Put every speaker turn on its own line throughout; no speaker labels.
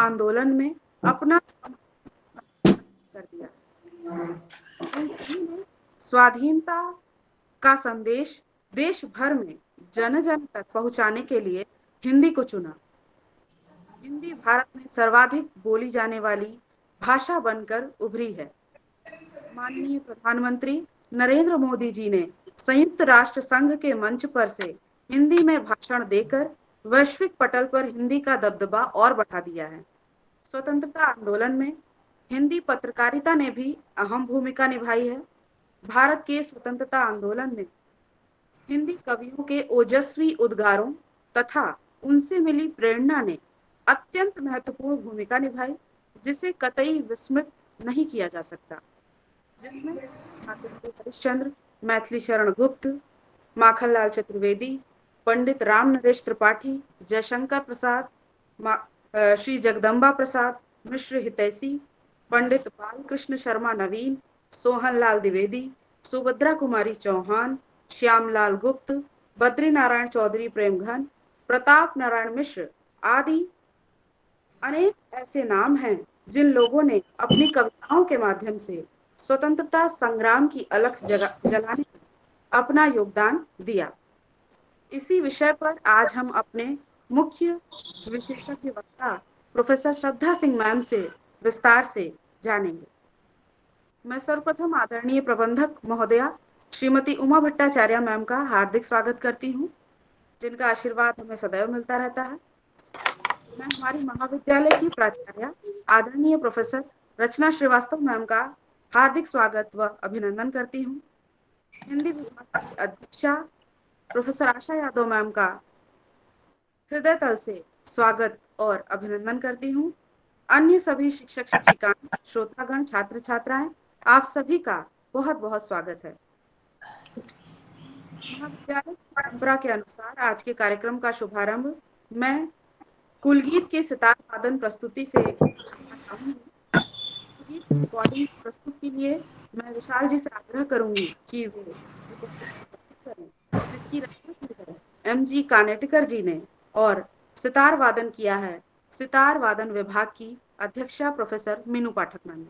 आंदोलन में अपना कर दिया। उन सभी ने स्वाधीनता का संदेश देश भर में जन जन तक पहुंचाने के लिए हिंदी को चुना। हिंदी भारत में सर्वाधिक बोली जाने वाली भाषा बनकर उभरी है। माननीय प्रधानमंत्री नरेंद्र मोदी जी ने संयुक्त राष्ट्र संघ के मंच पर से हिंदी में भाषण देकर वैश्विक पटल पर हिंदी का दबदबा और बढ़ा दिया है। स्वतंत्रता आंदोलन में हिंदी पत्रकारिता ने भी अहम भूमिका निभाई है। भारत के स्वतंत्रता आंदोलन में हिंदी कवियों के ओजस्वी उद्गारों तथा उनसे मिली प्रेरणा ने अत्यंत महत्वपूर्ण भूमिका निभाई, जिसे कतई विस्मृत नहीं किया जा सकता। जिसमें हरिश्चंद्र, मैथिली शरण गुप्त, माखनलाल चतुर्वेदी, पंडित राम नरेश त्रिपाठी, जयशंकर प्रसाद, श्री जगदम्बा प्रसाद मिश्र हितैषी, पंडित बालकृष्ण शर्मा नवीन, सोहनलाल द्विवेदी, सुभद्रा कुमारी चौहान, श्यामलाल गुप्त, बद्री नारायण चौधरी प्रेमघन, प्रताप नारायण मिश्र आदि अनेक ऐसे नाम हैं जिन लोगों ने अपनी कविताओं के माध्यम से स्वतंत्रता संग्राम की अलख जलाने में अपना योगदान दिया। इसी विषय पर आज हम अपने मुख्य विशेषज्ञ वक्ता प्रोफेसर श्रद्धा सिंह मैम से विस्तार से जानेंगे। मैं सर्वप्रथम आदरणीय प्रबंधक महोदया श्रीमती उमा भट्टाचार्य मैम का हार्दिक स्वागत करती हूँ, जिनका आशीर्वाद हमें सदैव मिलता रहता है। मैं हमारी महाविद्यालय की प्राचार्य आदरणीय प्रोफेसर रचना श्रीवास्तव मैम का हार्दिक स्वागत व अभिनंदन करती हूँ। हिंदी विभाग की अध्यक्षा प्रोफेसर आशा यादव मैम का हृदय तल से स्वागत और अभिनंदन करती हूँ। अन्य सभी शिक्षक शिक्षिकाएं, श्रोतागण, छात्र छात्राएं, आप सभी का बहुत बहुत स्वागत है। महाविद्यालय की परंपरा के अनुसार आज के कार्यक्रम का शुभारंभ मैं कुलगीत के सितार वादन प्रस्तुति से रिकॉर्डिंग प्रस्तुत के लिए मैं विशाल जी से आग्रह करूंगी कि वो प्रस्तुत करें, जिसकी रचना की है एम.जी. कानेटकर जी ने और सितार वादन किया है सितार वादन विभाग की अध्यक्षा प्रोफेसर मीनू पाठक मैम ने।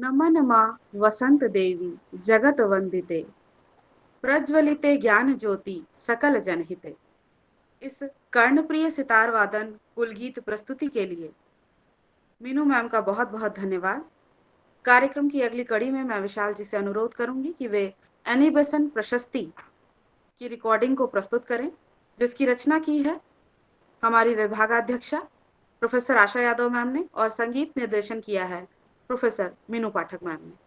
नमन मा वसंत देवी जगत वंदिते प्रज्वलिते ज्ञान ज्योति सकल जनहिते। इस कर्णप्रिय सितार वादन कुलगीत प्रस्तुति के लिए मीनू मैम का बहुत बहुत धन्यवाद। कार्यक्रम की अगली कड़ी में मैं विशाल जी से अनुरोध करूंगी कि वे एनी बेसेंट प्रशस्ति की रिकॉर्डिंग को प्रस्तुत करें, जिसकी रचना की है हमारी विभागाध्यक्षा प्रोफेसर आशा यादव मैम ने और संगीत निर्देशन किया है प्रोफेसर मीनू पाठक मैम ने।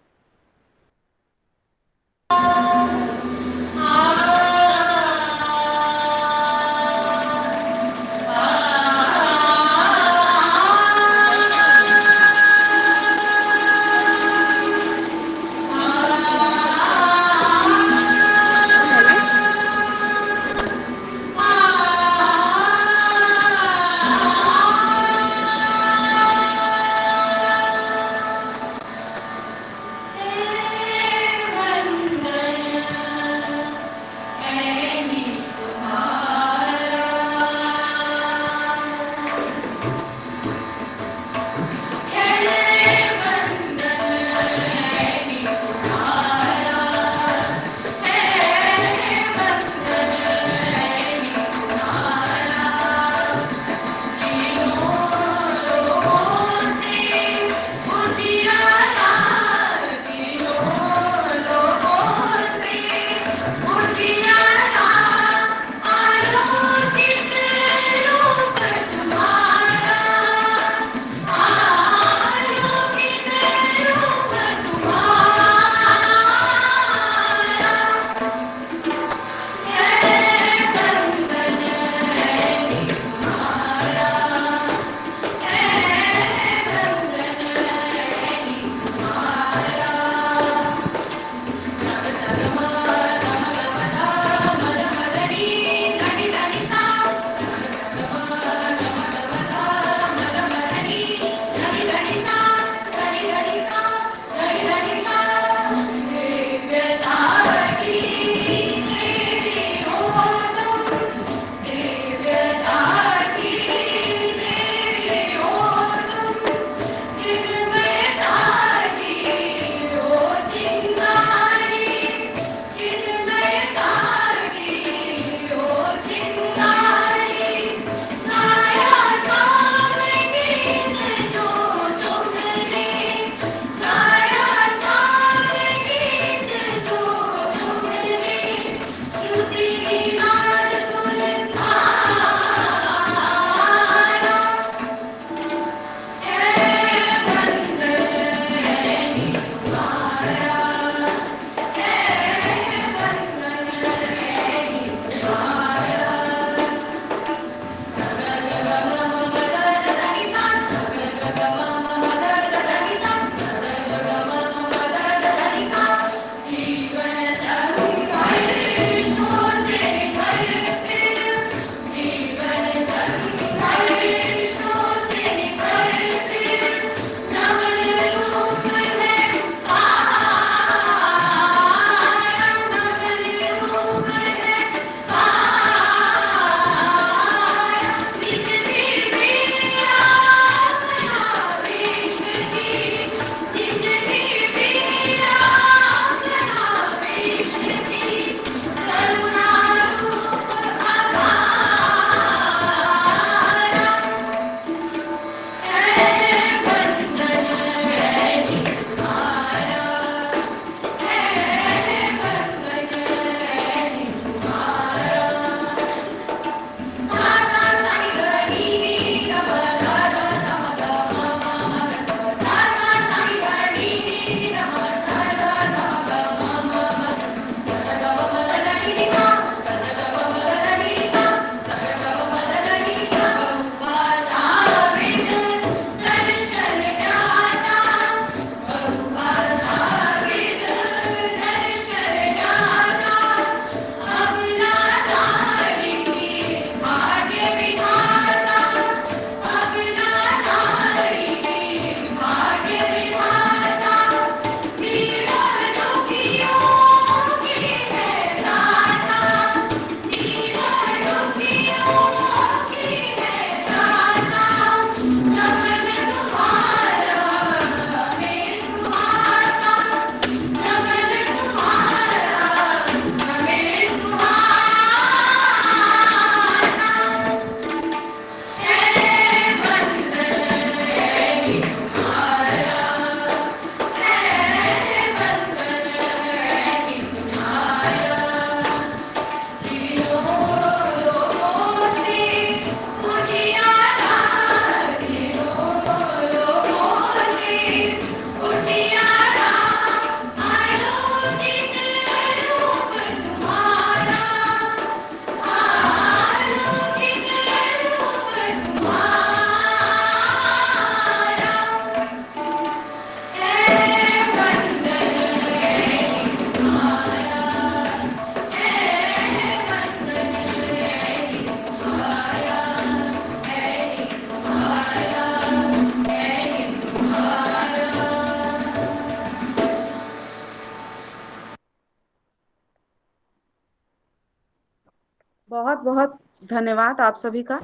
धन्यवाद आप सभी का।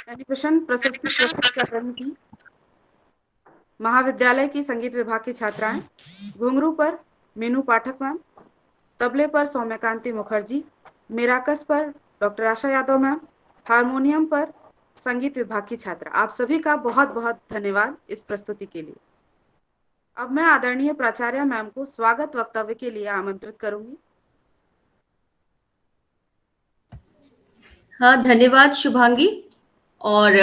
एनिमेशन प्रशस्ति प्रस्तुत कर रही थी महाविद्यालय की संगीत विभाग की छात्राएं। घुंघरू पर मीनू पाठक मैम, तबले पर सौम्यकांति मुखर्जी, मेराकस पर डॉक्टर आशा यादव मैम, हारमोनियम पर संगीत विभाग की छात्रा। आप सभी का बहुत बहुत धन्यवाद इस प्रस्तुति के लिए। अब मैं आदरणीय प्राचार्य मैम को स्वागत वक्तव्य के लिए आमंत्रित करूंगी।
हाँ, धन्यवाद शुभांगी। और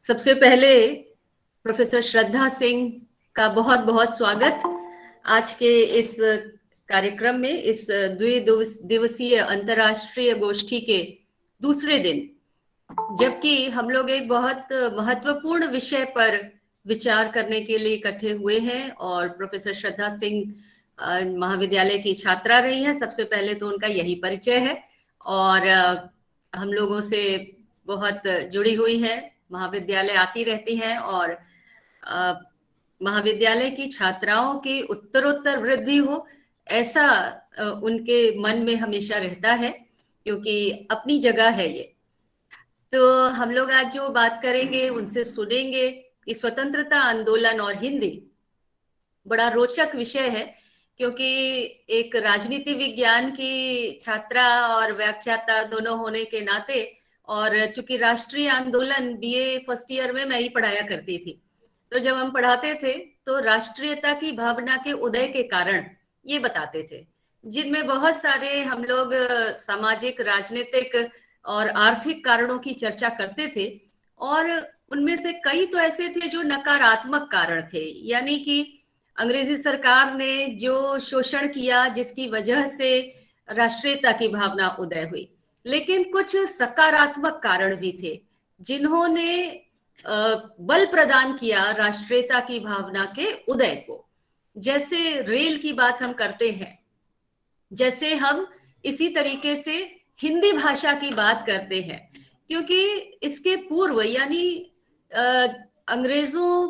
सबसे पहले प्रोफेसर श्रद्धा सिंह का बहुत बहुत स्वागत आज के इस कार्यक्रम में, इस द्विदिवसीय अंतर्राष्ट्रीय गोष्ठी के दूसरे दिन, जबकि हम लोग एक बहुत महत्वपूर्ण विषय पर विचार करने के लिए इकट्ठे हुए हैं। और प्रोफेसर श्रद्धा सिंह महाविद्यालय की छात्रा रही हैं। सबसे पहले तो उनका यही परिचय है और हम लोगों से बहुत जुड़ी हुई है, महाविद्यालय आती रहती हैं और महाविद्यालय की छात्राओं की उत्तरोत्तर वृद्धि हो, ऐसा उनके मन में हमेशा रहता है, क्योंकि अपनी जगह है ये। तो हम लोग आज जो बात करेंगे, उनसे सुनेंगे कि स्वतंत्रता आंदोलन और हिंदी बड़ा रोचक विषय है, क्योंकि एक राजनीति विज्ञान की छात्रा और व्याख्याता दोनों होने के नाते, और चूंकि राष्ट्रीय आंदोलन बीए फर्स्ट ईयर में मैं ही पढ़ाया करती थी, तो जब हम पढ़ाते थे तो राष्ट्रीयता की भावना के उदय के कारण ये बताते थे, जिनमें बहुत सारे हम लोग सामाजिक, राजनीतिक और आर्थिक कारणों की चर्चा करते थे। और उनमें से कई तो ऐसे थे जो नकारात्मक कारण थे, यानी कि अंग्रेजी सरकार ने जो शोषण किया, जिसकी वजह से राष्ट्रीयता की भावना उदय हुई। लेकिन कुछ सकारात्मक कारण भी थे जिन्होंने बल प्रदान किया राष्ट्रीयता की भावना के उदय को। जैसे रेल की बात हम करते हैं, जैसे हम इसी तरीके से हिंदी भाषा की बात करते हैं, क्योंकि इसके पूर्व यानी अंग्रेजों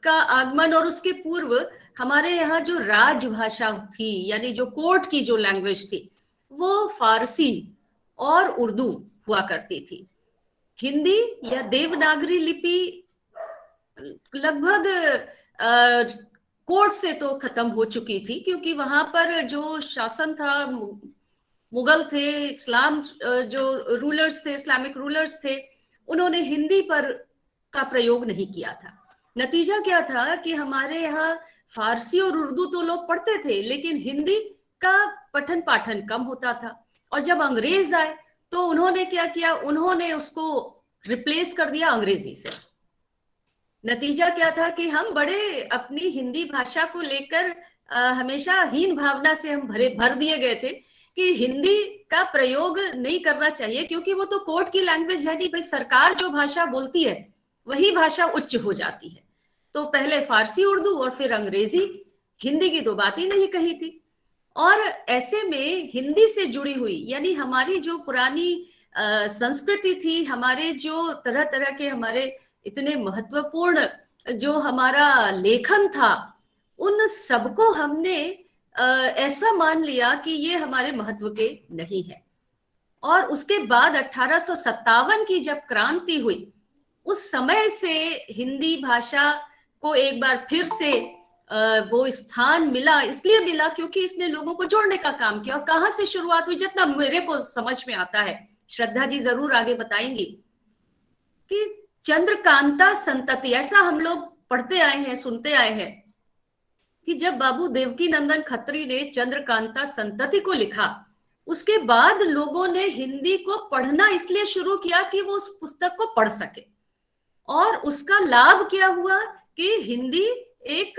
का आगमन और उसके पूर्व हमारे यहाँ जो राजभाषा थी, यानी जो कोर्ट की जो लैंग्वेज थी, वो फारसी और उर्दू हुआ करती थी। हिंदी या देवनागरी लिपि लगभग कोर्ट से तो खत्म हो चुकी थी, क्योंकि वहां पर जो शासन था, मुगल थे, इस्लाम जो रूलर्स थे, इस्लामिक रूलर्स थे, उन्होंने हिंदी पर का प्रयोग नहीं किया था। नतीजा क्या था कि हमारे यहाँ फारसी और उर्दू तो लोग पढ़ते थे, लेकिन हिंदी का पठन पाठन कम होता था। और जब अंग्रेज आए तो उन्होंने क्या किया, उन्होंने उसको रिप्लेस कर दिया अंग्रेजी से। नतीजा क्या था कि हम बड़े अपनी हिंदी भाषा को लेकर हमेशा हीन भावना से हम भर दिए गए थे कि हिंदी का प्रयोग नहीं करना चाहिए, क्योंकि वो तो कोर्ट की लैंग्वेज है नहीं भाई, सरकार जो भाषा बोलती है वही भाषा उच्च हो जाती है। तो पहले फारसी उर्दू और फिर अंग्रेजी, हिंदी की तो बात ही नहीं कही थी। और ऐसे में हिंदी से जुड़ी हुई, यानी हमारी जो पुरानी संस्कृति थी, हमारे जो तरह तरह के हमारे इतने महत्वपूर्ण जो हमारा लेखन था, उन सबको हमने ऐसा मान लिया कि ये हमारे महत्व के नहीं है। और उसके बाद 1857 की जब क्रांति हुई, उस समय से हिंदी भाषा को एक बार फिर से वो स्थान मिला। इसलिए मिला क्योंकि इसने लोगों को जोड़ने का काम किया। और कहाँ से शुरुआत हुई, जितना मेरे को समझ में आता है, श्रद्धा जी जरूर आगे बताएंगी, कि चंद्रकांता संतति, ऐसा हम लोग पढ़ते आए हैं, सुनते आए हैं, कि जब बाबू देवकी नंदन खत्री ने चंद्रकांता संतति को लिखा, उसके बाद लोगों ने हिंदी को पढ़ना इसलिए शुरू किया कि वो उस पुस्तक को पढ़ सके। और उसका लाभ क्या हुआ कि हिंदी एक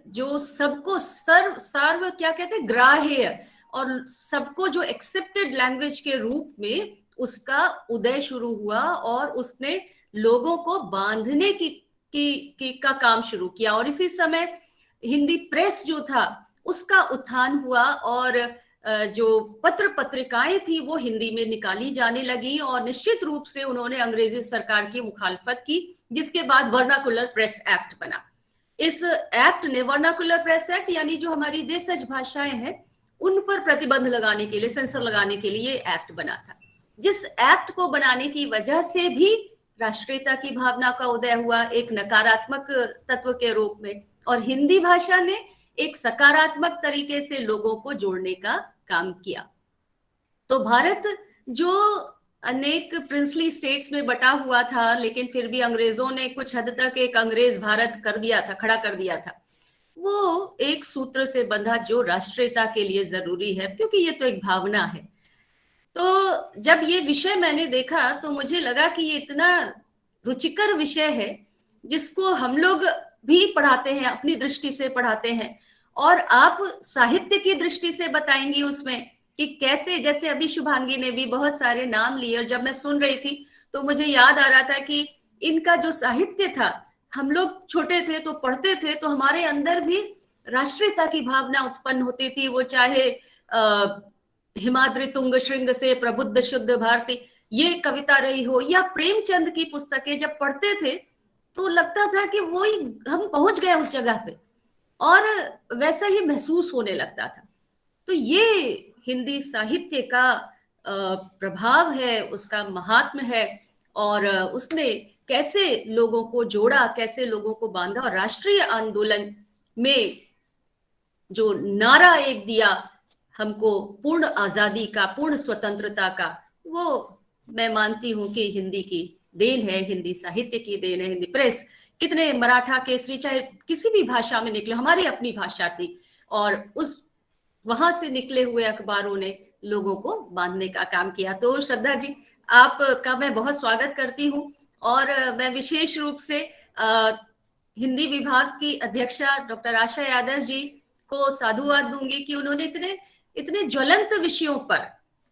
जो सबको सर्व क्या कहते हैं, ग्राह्य, और सबको जो एक्सेप्टेड लैंग्वेज के रूप में उसका उदय शुरू हुआ, और उसने लोगों को बांधने का काम शुरू किया। और इसी समय हिंदी प्रेस जो था उसका उत्थान हुआ, और जो पत्र पत्रिकाएं थी वो हिंदी में निकाली जाने लगी और निश्चित रूप से उन्होंने अंग्रेजी सरकार की मुखालफत की, जिसके बाद वर्नाकुलर प्रेस एक्ट बना। इस एक्ट ने, वर्नाकुलर प्रेस एक्ट यानी जो हमारी देशज भाषाएं हैं उन पर प्रतिबंध लगाने के लिए, सेंसर लगाने के लिए एक्ट बना था, जिस एक्ट को बनाने की वजह से भी राष्ट्रीयता की भावना का उदय हुआ एक नकारात्मक तत्व के रूप में, और हिंदी भाषा ने एक सकारात्मक तरीके से लोगों को जोड़ने का काम किया। तो भारत जो अनेक प्रिंसली स्टेट्स में बटा हुआ था, लेकिन फिर भी अंग्रेजों ने कुछ हद तक एक अंग्रेज भारत कर दिया था, खड़ा कर दिया था, वो एक सूत्र से बंधा जो राष्ट्रीयता के लिए जरूरी है, क्योंकि ये तो एक भावना है। तो जब ये विषय मैंने देखा तो मुझे लगा कि ये इतना रुचिकर विषय है जिसको हम लोग भी पढ़ाते हैं, अपनी दृष्टि से पढ़ाते हैं, और आप साहित्य की दृष्टि से बताएंगी उसमें कि कैसे, जैसे अभी शुभांगी ने भी बहुत सारे नाम लिए, और जब मैं सुन रही थी तो मुझे याद आ रहा था कि इनका जो साहित्य था, हम लोग छोटे थे तो पढ़ते थे तो हमारे अंदर भी राष्ट्रीयता की भावना उत्पन्न होती थी, वो चाहे हिमाद्रि तुंग श्रृंग से प्रबुद्ध शुद्ध भारती ये कविता रही हो, या प्रेमचंद की पुस्तकें जब पढ़ते थे तो लगता था कि वो ही हम पहुंच गए उस जगह पे, और वैसा ही महसूस होने लगता था। तो ये हिंदी साहित्य का प्रभाव है, उसका महात्म्य है, और उसने कैसे लोगों को जोड़ा, कैसे लोगों को बांधा, और राष्ट्रीय आंदोलन में जो नारा एक दिया हमको पूर्ण आजादी का, पूर्ण स्वतंत्रता का, वो मैं मानती हूं कि हिंदी की देन है, हिंदी साहित्य की देन है। हिंदी प्रेस, कितने मराठा केसरी चाहे किसी भी भाषा में निकले, हमारी अपनी भाषा थी, और उस वहां से निकले हुए अखबारों ने लोगों को बांधने का काम किया। तो श्रद्धा जी, आपका मैं बहुत स्वागत करती हूँ, और मैं विशेष रूप से हिंदी विभाग की अध्यक्षा डॉक्टर आशा यादव जी को साधुवाद दूंगी कि उन्होंने इतने ज्वलंत विषयों पर,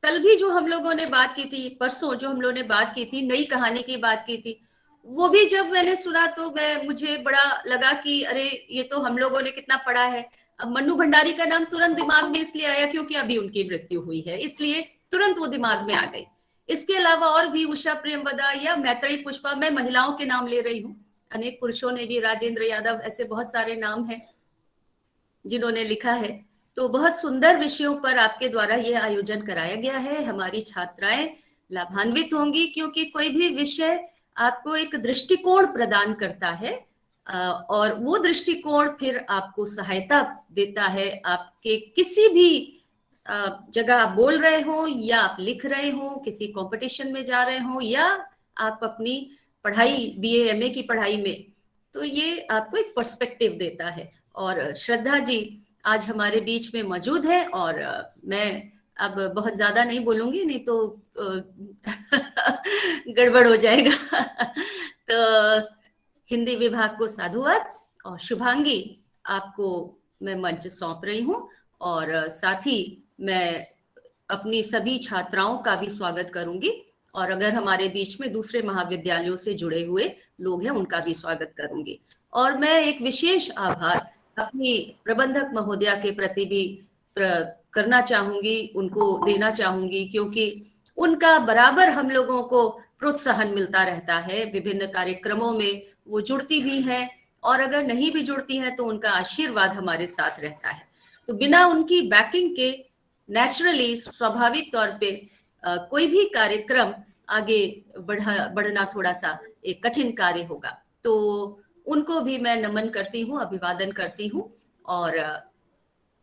कल भी जो हम लोगों ने बात की थी, परसों जो हम लोगों ने बात की थी, नई कहानी की बात की थी, वो भी जब मैंने सुना तो मुझे बड़ा लगा कि अरे ये तो हम लोगों ने कितना पढ़ा है। अब मन्नू भंडारी का नाम तुरंत दिमाग में इसलिए आया क्योंकि अभी उनकी मृत्यु हुई है, इसलिए तुरंत वो दिमाग में आ गई। इसके अलावा और भी उषा प्रेमवदा या मैत्रेयी पुष्पा, मैं महिलाओं के नाम ले रही हूँ, अनेक पुरुषों ने भी, राजेंद्र यादव, ऐसे बहुत सारे नाम हैं जिन्होंने लिखा है। तो बहुत सुंदर विषयों पर आपके द्वारा यह आयोजन कराया गया है। हमारी छात्राएं लाभान्वित होंगी, क्योंकि कोई भी विषय आपको एक दृष्टिकोण प्रदान करता है, और वो दृष्टिकोण फिर आपको सहायता देता है। आपके किसी भी जगह आप बोल रहे हो, या आप लिख रहे हो, किसी कंपटीशन में जा रहे हो, या आप अपनी पढ़ाई बीए एमए की पढ़ाई में, तो ये आपको एक पर्सपेक्टिव देता है। और श्रद्धा जी आज हमारे बीच में मौजूद है, और मैं अब बहुत ज्यादा नहीं बोलूंगी, नहीं तो गड़बड़ हो जाएगा। तो हिंदी विभाग को साधुवाद, और शुभांगी आपको मैं मंच सौंप रही हूँ, और साथ ही मैं अपनी सभी छात्राओं का भी स्वागत करूंगी, और अगर हमारे बीच में दूसरे महाविद्यालयों से जुड़े हुए लोग हैं उनका भी स्वागत करूंगी। और मैं एक विशेष आभार अपनी प्रबंधक महोदया के प्रति भी करना चाहूंगी, उनको देना चाहूंगी, क्योंकि उनका बराबर हम लोगों को प्रोत्साहन मिलता रहता है विभिन्न कार्यक्रमों में, वो जुड़ती भी हैं, और अगर नहीं भी जुड़ती हैं तो उनका आशीर्वाद हमारे साथ रहता है। तो बिना उनकी बैकिंग के नेचुरली, स्वाभाविक तौर पे कोई भी कार्यक्रम आगे बढ़ना थोड़ा सा एक कठिन कार्य होगा। तो उनको भी मैं नमन करती हूँ, अभिवादन करती हूँ, और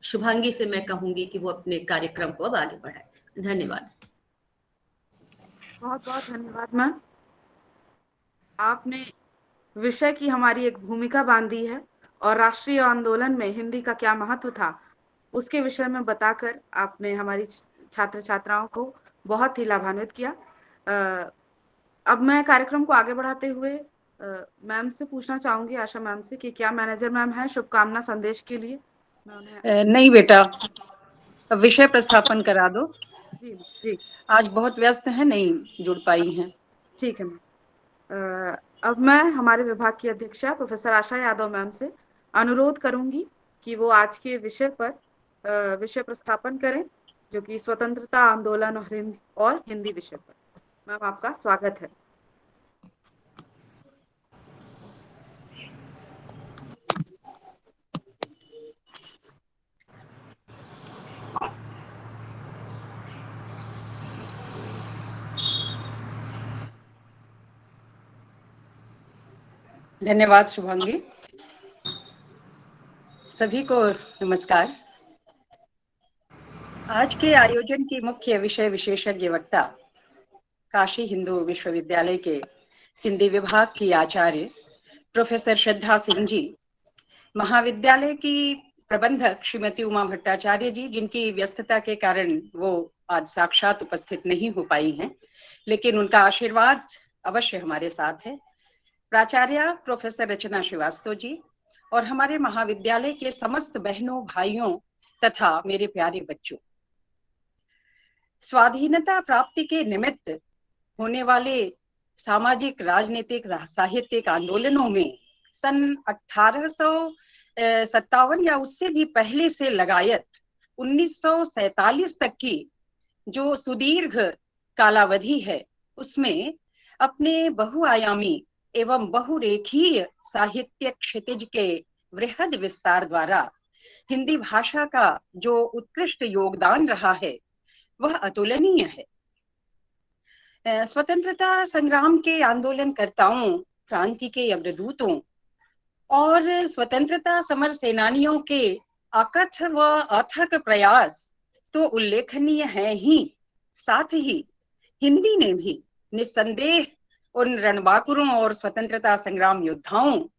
शुभांगी से मैं कहूंगी कि वो अपने कार्यक्रम को अब आगे बढ़ाए। धन्यवाद।
बहुत बहुत धन्यवाद मैम। आपने विषय की हमारी एक भूमिका बांधी है, और राष्ट्रीय आंदोलन में हिंदी का क्या महत्व था उसके विषय में बताकर आपने हमारी छात्र छात्राओं को बहुत ही लाभान्वित किया। अब मैं कार्यक्रम को आगे बढ़ाते हुए मैम से पूछना चाहूंगी, आशा मैम से, कि क्या मैनेजर मैम है शुभकामना संदेश के लिए? मैं उन्हें
नहीं बेटा, विषय प्रस्थापन करा दो।
जी जी,
आज बहुत व्यस्त है, नहीं जुड़ पाई हैं।
ठीक है मैम। अब मैं हमारे विभाग की अध्यक्षा प्रोफेसर आशा यादव मैम से अनुरोध करूंगी कि वो आज के विषय पर विषय प्रस्थापन करें, जो कि स्वतंत्रता आंदोलन और हिंदी विषय पर। मैम आपका स्वागत है।
धन्यवाद शुभांगी। सभी को नमस्कार। आज के आयोजन की मुख्य विषय विशेषज्ञ वक्ता काशी हिंदू विश्वविद्यालय के हिंदी विभाग की आचार्य प्रोफेसर श्रद्धा सिंह जी, महाविद्यालय की प्रबंधक श्रीमती उमा भट्टाचार्य जी, जिनकी व्यस्तता के कारण वो आज साक्षात उपस्थित नहीं हो पाई हैं, लेकिन उनका आशीर्वाद अवश्य हमारे साथ है। प्राचार्य प्रोफेसर रचना श्रीवास्तव जी और हमारे महाविद्यालय के समस्त बहनों भाइयों तथा मेरे प्यारे बच्चों, स्वाधीनता प्राप्ति के निमित्त होने वाले सामाजिक, राजनीतिक, साहित्यिक आंदोलनों में सन 1857 या उससे भी पहले से लगायत 1947 तक की जो सुदीर्घ कालावधि है, उसमें अपने बहुआयामी एवं बहुरेखीय साहित्यिक क्षितिज के वृहद विस्तार द्वारा हिंदी भाषा का जो उत्कृष्ट योगदान रहा है वह अतुलनीय है। स्वतंत्रता संग्राम के आंदोलनकर्ताओं, क्रांति के अग्रदूतों और स्वतंत्रता समर सेनानियों के अकथ व अथक प्रयास तो उल्लेखनीय है ही, साथ ही हिंदी ने भी निस्संदेह उन रणबांकुरों और स्वतंत्रता संग्राम योद्धाओं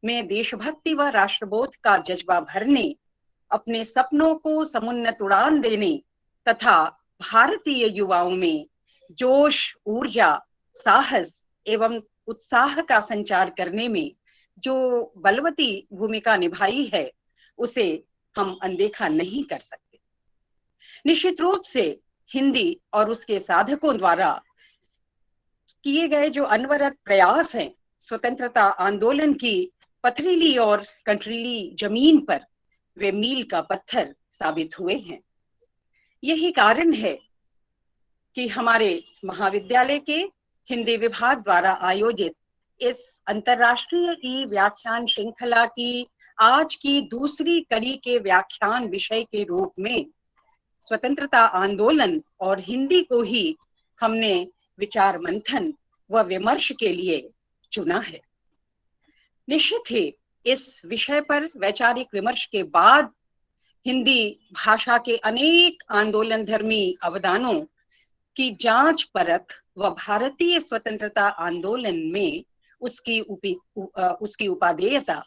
में देशभक्ति व राष्ट्रबोध का जज्बा भरने, अपने सपनों को समुन्नत उड़ान देने तथा भारतीय युवाओं में जोश, ऊर्जा, साहस एवं उत्साह का संचार करने में जो बलवती भूमिका निभाई है, उसे हम अनदेखा नहीं कर सकते। निश्चित रूप से हिंदी और उसके साधकों द्वारा किए गए जो अनवरत प्रयास हैं, स्वतंत्रता आंदोलन की पथरीली और कंटरीली जमीन पर वे मील का पत्थर साबित हुए हैं। यही कारण है कि हमारे महाविद्यालय के हिंदी विभाग द्वारा आयोजित इस अंतर्राष्ट्रीय ई व्याख्यान श्रृंखला की आज की दूसरी कड़ी के व्याख्यान विषय के रूप में स्वतंत्रता आंदोलन और हिंदी को ही हमने विचार मंथन व विमर्श के लिए चुना है। निश्चित ही इस विषय पर वैचारिक विमर्श के बाद हिंदी भाषा के अनेक आंदोलन धर्मी अवदानों की जांच परख व भारतीय स्वतंत्रता आंदोलन में उसकी उपादेयता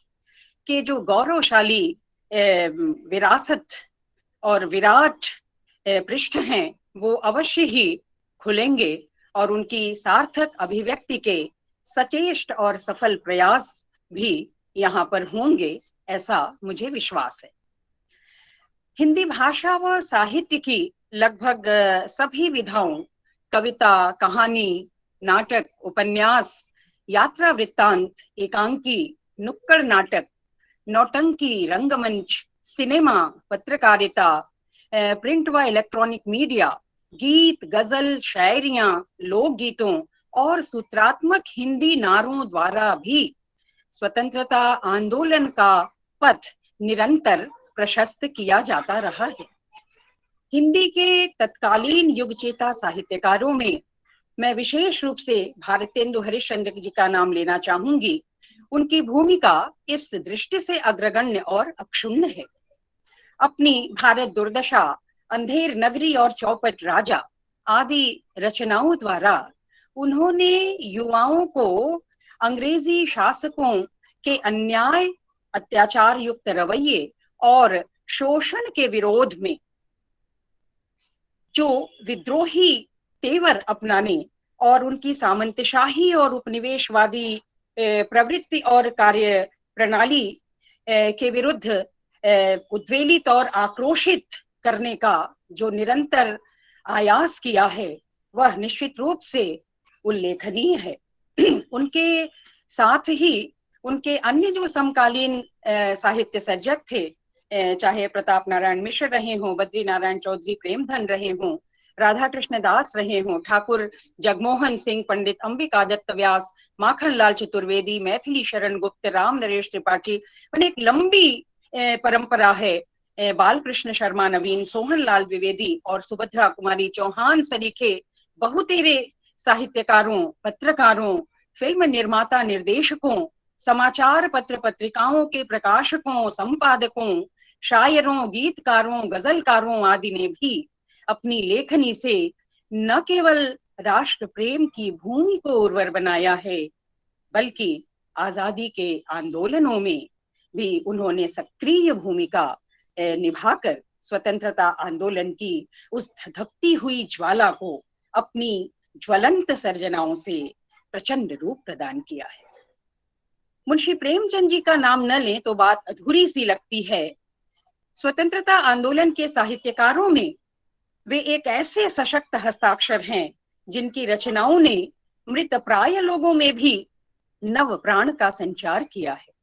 के जो गौरवशाली विरासत और विराट पृष्ठ हैं, वो अवश्य ही खुलेंगे और उनकी सार्थक अभिव्यक्ति के सचेष्ट और सफल प्रयास भी यहाँ पर होंगे, ऐसा मुझे विश्वास है। हिंदी भाषा व साहित्य की लगभग सभी विधाओं, कविता, कहानी, नाटक, उपन्यास, यात्रा वृत्तांत, एकांकी, नुक्कड़ नाटक, नौटंकी, रंगमंच, सिनेमा, पत्रकारिता, प्रिंट व इलेक्ट्रॉनिक मीडिया, गीत, गजल, शायरियां, लोकगीतों और सूत्रात्मक हिंदी नारों द्वारा भी स्वतंत्रता आंदोलन का पथ निरंतर प्रशस्त किया जाता रहा है। हिंदी के तत्कालीन युगचेता साहित्यकारों में मैं विशेष रूप से भारतेंदु हरिश्चंद्र जी का नाम लेना चाहूंगी। उनकी भूमिका इस दृष्टि से अग्रगण्य और अक्षुण्ण है। अपनी भारत दुर्दशा, अंधेर नगरी और चौपट राजा आदि रचनाओं द्वारा उन्होंने युवाओं को अंग्रेजी शासकों के अन्याय, अत्याचार युक्त रवैये और शोषण के विरोध में जो विद्रोही तेवर अपनाने और उनकी सामंतशाही और उपनिवेशवादी प्रवृत्ति और कार्य प्रणाली के विरुद्ध उद्वेलित और आक्रोशित करने का जो निरंतर आयास किया है, वह निश्चित रूप से उल्लेखनीय है। उनके साथ ही उनके अन्य जो समकालीन साहित्य सर्जक थे, चाहे प्रताप नारायण मिश्र रहे हों, बद्री नारायण चौधरी प्रेमधन रहे हों, राधा कृष्ण दास रहे हों, ठाकुर जगमोहन सिंह, पंडित अंबिका दत्त व्यास, माखन लाल चतुर्वेदी, मैथिली शरण गुप्त, राम नरेश त्रिपाठी, एक लंबी परंपरा है। बालकृष्ण शर्मा नवीन, सोहन लाल द्विवेदी और सुभद्रा कुमारी चौहान सरीखे बहुतेरे साहित्यकारों, पत्रकारों, फिल्म निर्माता, निर्देशकों, समाचार पत्र पत्रिकाओं के प्रकाशकों, संपादकों, शायरों, गीतकारों, गजलकारों आदि ने भी अपनी लेखनी से न केवल राष्ट्र प्रेम की भूमि को उर्वर बनाया है, बल्कि आजादी के आंदोलनों में भी उन्होंने सक्रिय भूमिका निभाकर स्वतंत्रता आंदोलन की उस धधकती हुई ज्वाला को अपनी ज्वलंत सर्जनाओं से प्रचंड रूप प्रदान किया है। मुंशी प्रेमचंद जी का नाम न लें तो बात अधूरी सी लगती है। स्वतंत्रता आंदोलन के साहित्यकारों में वे एक ऐसे सशक्त हस्ताक्षर हैं जिनकी रचनाओं ने मृत प्राय लोगों में भी नव प्राण का संचार किया है,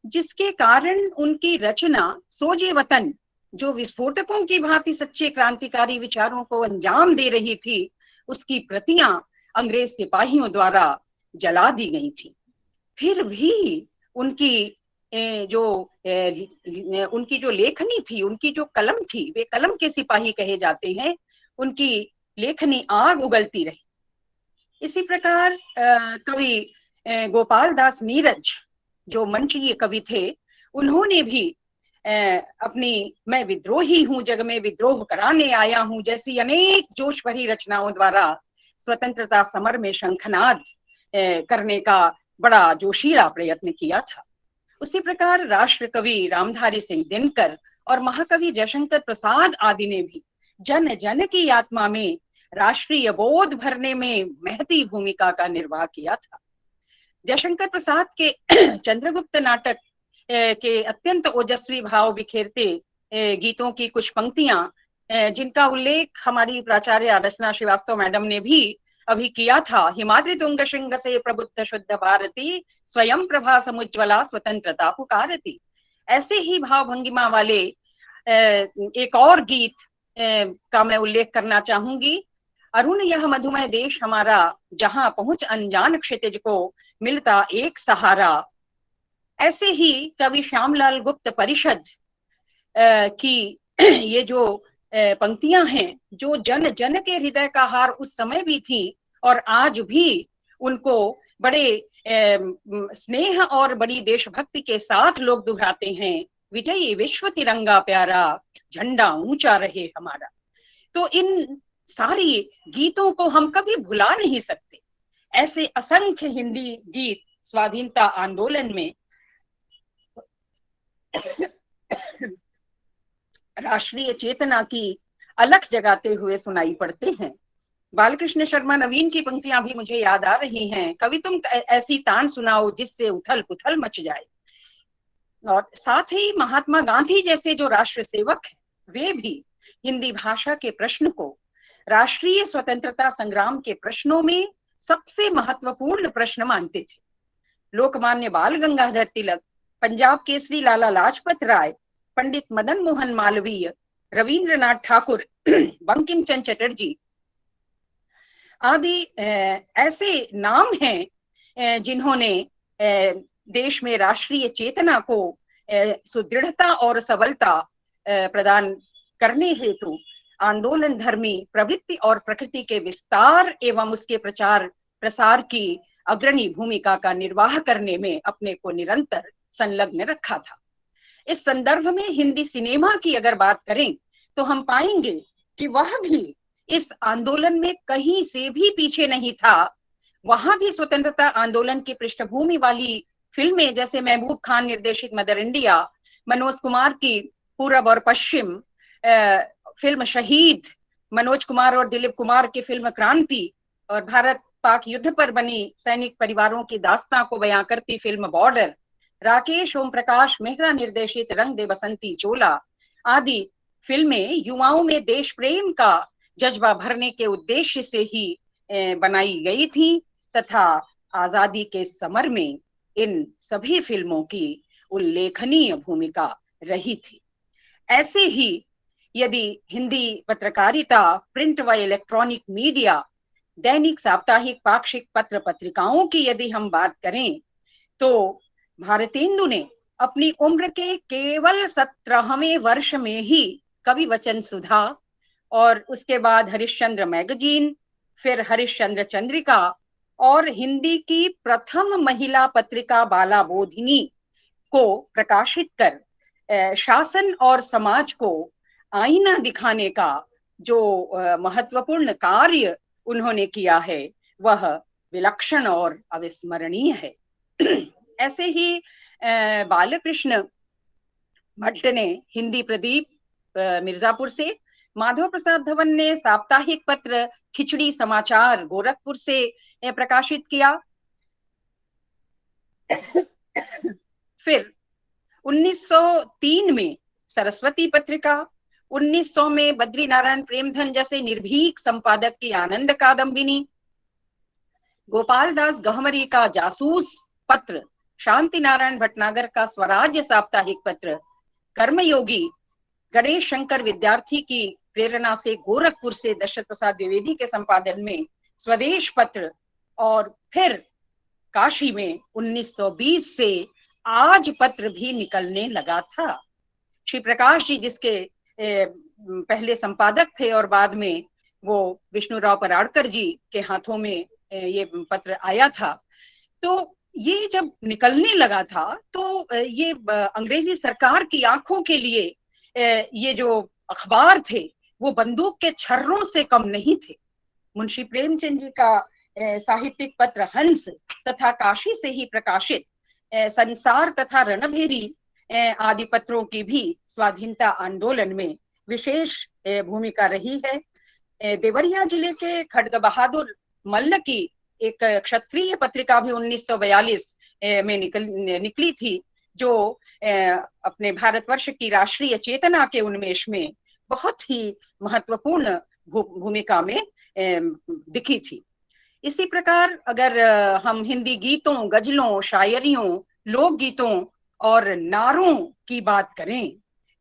जिसके कारण उनकी रचना सोजे वतन, जो विस्फोटकों की भांति सच्चे क्रांतिकारी विचारों को अंजाम दे रही थी, उसकी प्रतियां अंग्रेज सिपाहियों द्वारा जला दी गई थी। फिर भी उनकी जो लेखनी थी, उनकी जो कलम थी, वे कलम के सिपाही कहे जाते हैं, उनकी लेखनी आग उगलती रही। इसी प्रकार कवि गोपाल दास नीरज, जो मंचीय कवि थे, उन्होंने भी अपनी मैं विद्रोही हूं, जग में विद्रोह कराने आया हूं जैसी अनेक जोश भरी रचनाओं द्वारा स्वतंत्रता समर में शंखनाद करने का बड़ा जोशीला प्रयत्न किया था। उसी प्रकार राष्ट्र कवि रामधारी सिंह दिनकर और महाकवि जयशंकर प्रसाद आदि ने भी जन जन की आत्मा में राष्ट्रीय बोध भरने में महती भूमिका का निर्वाह किया था। जयशंकर प्रसाद के चंद्रगुप्त नाटक के अत्यंत ओजस्वी भाव बिखेरते गीतों की कुछ पंक्तियां, जिनका उल्लेख हमारी प्राचार्य रचना श्रीवास्तव मैडम ने भी अभी किया था। हिमाद्रि तुंग श्रृंग से प्रबुद्ध शुद्ध भारती, स्वयं प्रभा समुज्ज्वला स्वतंत्रता पुकारती। ऐसे ही भाव भंगिमा वाले एक और गीत का मैं उल्लेख करना चाहूंगी। अरुण यह मधुमय देश हमारा, जहां पहुंच अनजान क्षितिज को मिलता एक सहारा। ऐसे ही कवि श्यामलाल गुप्त परिषद की ये जो पंक्तियां हैं, जो जन जन के हृदय का हार उस समय भी थी और आज भी उनको बड़े स्नेह और बड़ी देशभक्ति के साथ लोग दोहराते हैं। विजयी विश्व तिरंगा प्यारा, झंडा ऊंचा रहे हमारा। तो इन सारी गीतों को हम कभी भुला नहीं सकते। ऐसे असंख्य हिंदी गीत स्वाधीनता आंदोलन में राष्ट्रीय चेतना की अलख जगाते हुए सुनाई पड़ते हैं। बालकृष्ण शर्मा नवीन की पंक्तियां भी मुझे याद आ रही हैं। कवि तुम ऐसी तान सुनाओ जिससे उथल पुथल मच जाए। और साथ ही महात्मा गांधी जैसे जो राष्ट्र सेवक हैं, वे भी हिंदी भाषा के प्रश्न को राष्ट्रीय स्वतंत्रता संग्राम के प्रश्नों में सबसे महत्वपूर्ण प्रश्न मानते थे। लोकमान्य बाल गंगाधर तिलक, पंजाब केसरी लाला लाजपत राय, पंडित मदन मोहन मालवीय, रविंद्रनाथ ठाकुर, बंकिम चंद्र चटर्जी आदि ऐसे नाम हैं जिन्होंने देश में राष्ट्रीय चेतना को सुदृढ़ता और सबलता प्रदान करने हेतु आंदोलन धर्मी प्रवृत्ति और प्रकृति के विस्तार एवं उसके प्रचार प्रसार की अग्रणी भूमिका का निर्वाह करने में अपने को निरंतर संलग्न रखा था। इस संदर्भ में हिंदी सिनेमा की अगर बात करें तो हम पाएंगे कि वह भी इस आंदोलन में कहीं से भी पीछे नहीं था। वहां भी स्वतंत्रता आंदोलन की पृष्ठभूमि वाली फिल्में जैसे महबूब खान निर्देशित मदर इंडिया, मनोज कुमार की पूरब और पश्चिम, फिल्म शहीद, मनोज कुमार और दिलीप कुमार की फिल्म क्रांति, और भारत पाक युद्ध पर बनी सैनिक परिवारों की दास्तां को बयां करती फिल्म बॉर्डर, राकेश ओम प्रकाश मेहरा निर्देशित रंग दे बसंती चोला आदि फिल्में युवाओं में देश प्रेम का जज्बा भरने के उद्देश्य से ही बनाई गई थी तथा आजादी के समर में इन सभी फिल्मों की उल्लेखनीय भूमिका रही थी। ऐसे ही यदि हिंदी पत्रकारिता, प्रिंट व इलेक्ट्रॉनिक मीडिया, दैनिक, साप्ताहिक, पाक्षिक पत्र पत्रिकाओं की यदि हम बात करें, तो भारतेंदु ने अपनी उम्र के केवल 17वें वर्ष में ही कवि वचन सुधा और उसके बाद हरिश्चंद्र मैगजीन, फिर हरिश्चंद्र चंद्रिका और हिंदी की प्रथम महिला पत्रिका बाला बोधिनी को प्रकाशित कर शासन और समाज को आईना दिखाने का जो महत्वपूर्ण कार्य उन्होंने किया है वह विलक्षण और अविस्मरणीय है। ऐसे ही बालकृष्ण भट्ट ने हिंदी प्रदीप मिर्जापुर से, माधव प्रसाद धवन ने साप्ताहिक पत्र खिचड़ी समाचार गोरखपुर से प्रकाशित किया। फिर 1903 में सरस्वती पत्रिका, 1900 में बद्री नारायण प्रेमधन जैसे निर्भीक संपादक की आनंद कादम्बिनी, गोपाल दास गहमरी का जासूस पत्र, शांति नारायण भटनागर का स्वराज्य साप्ताहिक पत्र, कर्मयोगी गणेश शंकर विद्यार्थी की प्रेरणा से गोरखपुर से दशरथ प्रसाद द्विवेदी के संपादन में स्वदेश पत्र, और फिर काशी में 1920 से आज पत्र भी निकलने लगा था। श्री प्रकाश जी जिसके पहले संपादक थे और बाद में वो विष्णुराव पराड़कर जी के हाथों में ये पत्र आया था, तो ये जब निकलने लगा था तो ये अंग्रेजी सरकार की आंखों के लिए ये जो अखबार थे वो बंदूक के छर्रों से कम नहीं थे। मुंशी प्रेमचंद जी का साहित्यिक पत्र हंस तथा काशी से ही प्रकाशित संसार तथा रणभेरी आदि पत्रों की भी स्वाधीनता आंदोलन में विशेष भूमिका रही है। देवरिया जिले के खड्ग बहादुर मल्ल की एक क्षत्रिय पत्रिका भी 1942 में निकली थी, जो अपने भारतवर्ष की राष्ट्रीय चेतना के उन्मेष में बहुत ही महत्वपूर्ण भूमिका में दिखी थी। इसी प्रकार अगर हम हिंदी गीतों, गजलों, शायरियों, लोकगीतों और नारों की बात करें,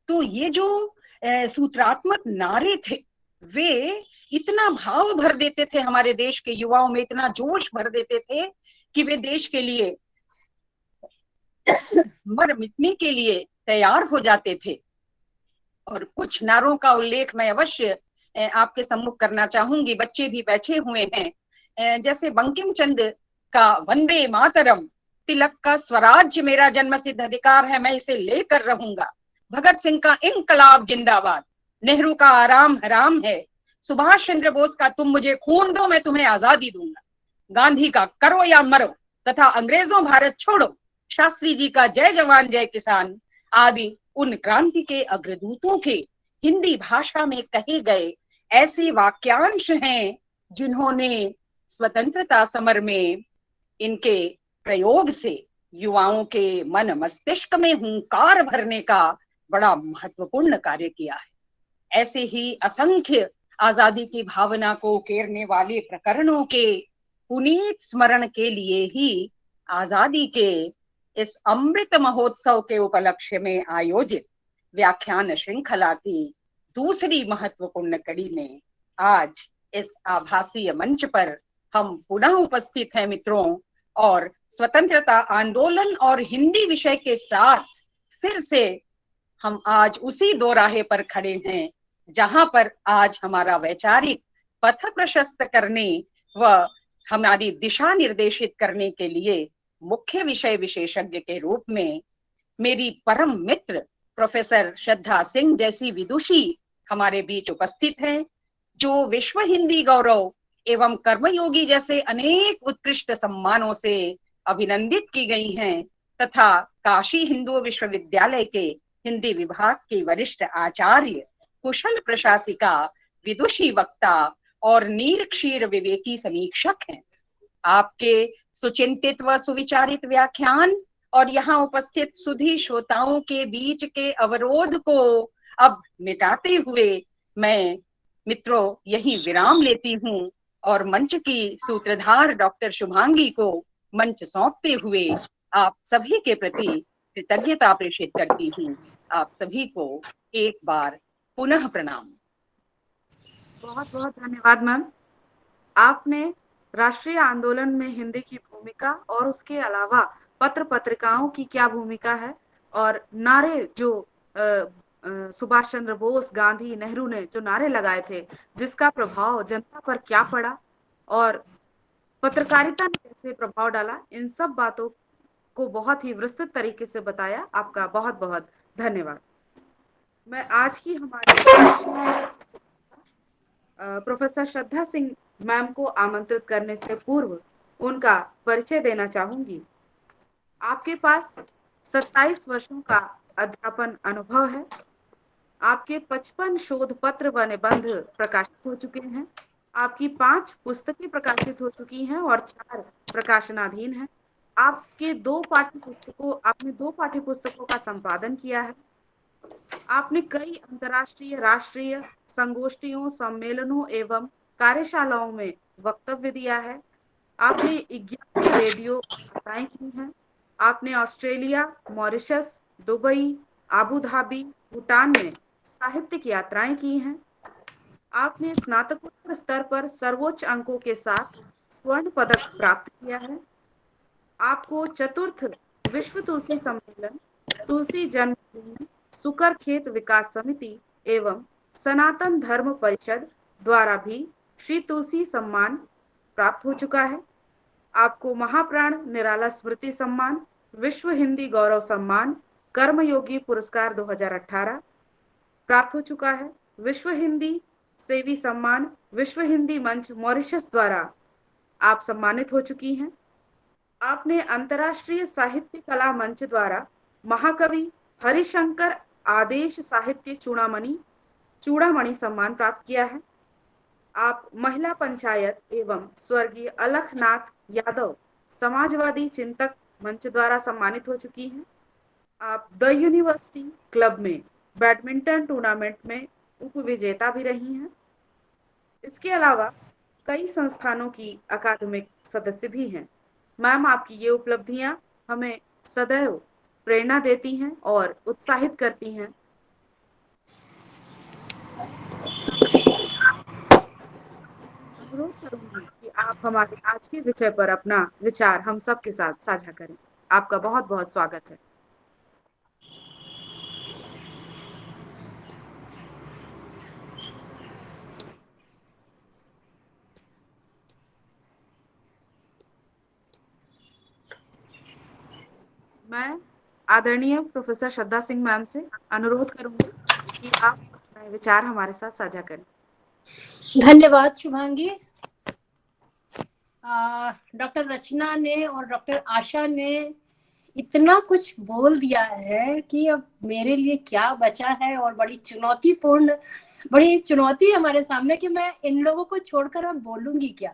तो ये जो सूत्रात्मक नारे थे वे इतना भाव भर देते थे, हमारे देश के युवाओं में इतना जोश भर देते थे कि वे देश के लिए मर मिटने के लिए तैयार हो जाते थे। और कुछ नारों का उल्लेख मैं अवश्य आपके सम्मुख करना चाहूंगी, बच्चे भी बैठे हुए हैं। जैसे बंकिम चंद्र का वंदे मातरम, तिलक का स्वराज्य मेरा जन्मसिद्ध अधिकार है, मैं इसे लेकर रहूंगा, भगत सिंह का इंकलाब जिंदाबाद, नेहरू का आराम हराम है, सुभाष चंद्र बोस का तुम मुझे खून दो मैं तुम्हें आजादी दूंगा, गांधी का करो या मरो तथा अंग्रेजों भारत छोड़ो, शास्त्री जी का जय जवान जय किसान आदि उन क्रांति के अग्रदूतों के हिंदी भाषा में कहे गए ऐसे वाक्यांश हैं जिन्होंने स्वतंत्रता समर में इनके प्रयोग से युवाओं के मन मस्तिष्क में हुंकार भरने का बड़ा महत्वपूर्ण कार्य किया है। ऐसे ही असंख्य आजादी की भावना को केरने वाले प्रकरणों के पुनीत स्मरण के लिए ही आजादी के इस अमृत महोत्सव के उपलक्ष्य में आयोजित व्याख्यान श्रृंखला की दूसरी महत्वपूर्ण कड़ी में आज इस आभासीय मंच पर हम पुनः उपस्थित हैं मित्रों, और स्वतंत्रता आंदोलन और हिंदी विषय के साथ फिर से हम आज उसी दोराहे पर खड़े हैं जहां पर आज हमारा वैचारिक पथ प्रशस्त करने व हमारी दिशा निर्देशित करने के लिए मुख्य विषय विशेषज्ञ के रूप में मेरी परम मित्र प्रोफेसर श्रद्धा सिंह जैसी विदुषी हमारे बीच उपस्थित हैं, जो विश्व हिंदी गौरव एवं कर्मयोगी जैसे अनेक उत्कृष्ट सम्मानों से अभिनंदित की गई हैं तथा काशी हिंदू विश्वविद्यालय के हिंदी विभाग की वरिष्ठ आचार्य, कुशल प्रशासिका, विदुषी वक्ता और नीर क्षीर विवेकी समीक्षक हैं। आपके सुचिंतित व सुविचारित व्याख्यान और यहाँ उपस्थित सुधी श्रोताओं के बीच के अवरोध को अब मिटाते हुए मैं मित्रों यही विराम लेती हूँ और मंच की सूत्रधार डॉक्टर शुभांगी को मंच सौंपते हुए आप सभी के प्रति कृतज्ञता प्रेषित करती हूँ। आप सभी को एक बार पुनः प्रणाम।
बहुत बहुत धन्यवाद मैम। आपने राष्ट्रीय आंदोलन में हिंदी की भूमिका और उसके अलावा पत्र पत्रिकाओं की क्या भूमिका है और नारे जो सुभाष चंद्र बोस, गांधी, नेहरू ने जो नारे लगाए थे, जिसका प्रभाव जनता पर क्या पड़ा और पत्रकारिता ने कैसे प्रभाव डाला, इन सब बातों को बहुत ही विस्तृत तरीके से बताया। आपका बहुत बहुत धन्यवाद। मैं आज की हमारी प्रोफेसर श्रद्धा सिंह मैम को आमंत्रित करने से पूर्व उनका परिचय देना चाहूंगी। आपके पास 27 वर्षों का अध्यापन अनुभव है। आपके 55 शोध पत्र व निबंध प्रकाशित हो चुके हैं। आपकी 5 पुस्तकें प्रकाशित हो चुकी हैं और 4 प्रकाशनाधीन हैं। आपने 2 पाठ्य पुस्तकों का संपादन किया है। आपने कई अंतर्राष्ट्रीय, राष्ट्रीय संगोष्ठियों, सम्मेलनों एवं कार्यशालाओं में वक्तव्य दिया है। आपने 11 रेडियो वार्ताएं की हैं। आपने Australia, Mauritius, Dubai, Abu Dhabi, Bhutan में साहित्यिक यात्राएं की हैं। आपने स्नातकोत्तर स्तर पर सर्वोच्च अंकों के साथ स्वर्ण पदक प्राप्त किया है। आपको चतुर्थ विश्व तुलसी सम्मेलन, तुलसी जन्मभूमि सुकर खेत विकास समिति एवं सनातन धर्म परिषद द्वारा भी श्री तुलसी सम्मान प्राप्त हो चुका है। आपको महाप्राण निराला स्मृति सम्मान, विश्व हिंदी गौरव सम्मान, कर्मयोगी पुरस्कार 2018 प्राप्त हो चुका है। विश्व हिंदी सेवी सम्मान, विश्व हिंदी मंच मॉरिशस द्वारा आप सम्मानित हो चुकी हैं। आपने अंतर्राष्ट्रीय साहित्य कला मंच द्वारा महाकवि हरिशंकर आदेश साहित्य चूड़ामणि सम्मान प्राप्त किया है। आप महिला पंचायत एवं स्वर्गीय अलखनाथ यादव समाजवादी चिंतक मंच द्वारा सम्मानित हो चुकी हैं। आप द यूनिवर्सिटी क्लब में बैडमिंटन टूर्नामेंट में उपविजेता भी रही हैं। इसके अलावा कई संस्थानों की अकादमिक सदस्य भी हैं। मैम, आपकी ये उपलब्धियां हमें सदैव प्रेरणा देती हैं और उत्साहित करती हैं। अनुरोध करूंगी कि आप हमारे आज के विषय पर अपना विचार हम सबके साथ साझा करें। आपका बहुत बहुत स्वागत है। मैं आदरणीय प्रोफेसर श्रद्धा सिंह मैम से अनुरोध करूंगी कि आप अपने विचार हमारे साथ साझा करें।
धन्यवाद शुभांगी। डॉक्टर रचना ने और डॉक्टर आशा ने इतना कुछ बोल दिया है कि अब मेरे लिए क्या बचा है, और बड़ी चुनौती हमारे सामने कि मैं इन लोगों को छोड़कर अब बोलूंगी क्या।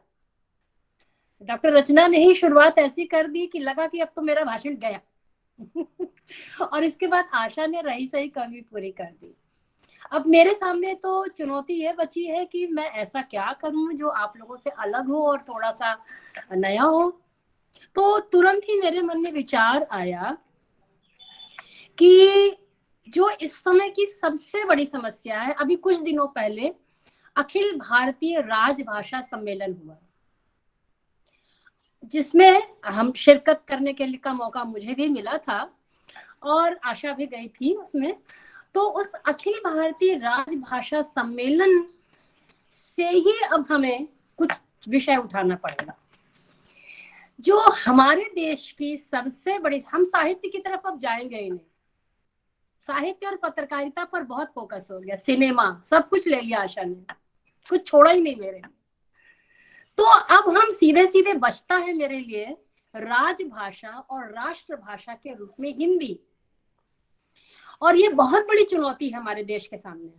डॉक्टर रचना ने ही शुरुआत ऐसी कर दी कि लगा कि अब तो मेरा भाषण गया और इसके बाद आशा ने रही सही कमी पूरी कर दी। अब मेरे सामने तो चुनौती ये बची है कि मैं ऐसा क्या करूं जो आप लोगों से अलग हो और थोड़ा सा नया हो। तो तुरंत ही मेरे मन में विचार आया कि जो इस समय की सबसे बड़ी समस्या है, अभी कुछ दिनों पहले अखिल भारतीय राजभाषा सम्मेलन हुआ, जिसमें हम शिरकत करने के लिए का मौका मुझे भी मिला था और आशा भी गई थी उसमें। तो उस अखिल भारतीय राजभाषा सम्मेलन से ही अब हमें कुछ विषय उठाना पड़ेगा जो हमारे देश की सबसे बड़ी। हम साहित्य की तरफ अब जाएंगे ही नहीं, साहित्य और पत्रकारिता पर बहुत फोकस हो गया, सिनेमा सब कुछ ले लिया आशा ने, कुछ छोड़ा ही नहीं मेरे। तो अब हम सीधे सीधे बचता है मेरे लिए राजभाषा और राष्ट्रभाषा के रूप में हिंदी, और ये बहुत बड़ी चुनौती है हमारे देश के सामने।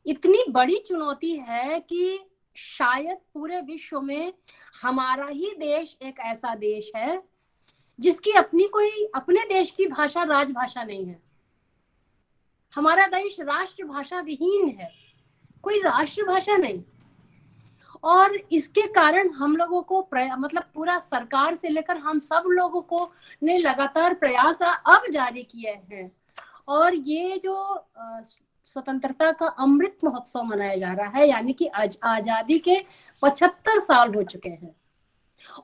इतनी बड़ी चुनौती है कि शायद पूरे विश्व में हमारा ही देश एक ऐसा देश है जिसकी अपने देश की भाषा राजभाषा नहीं है। हमारा देश राष्ट्रभाषा विहीन है, कोई राष्ट्रभाषा नहीं। और इसके कारण हम लोगों को पूरा सरकार से लेकर हम सब लोगों को ने लगातार प्रयास अब जारी किए हैं और ये जो स्वतंत्रता का अमृत महोत्सव मनाया जा रहा है, यानी कि आजादी के 75 साल हो चुके हैं।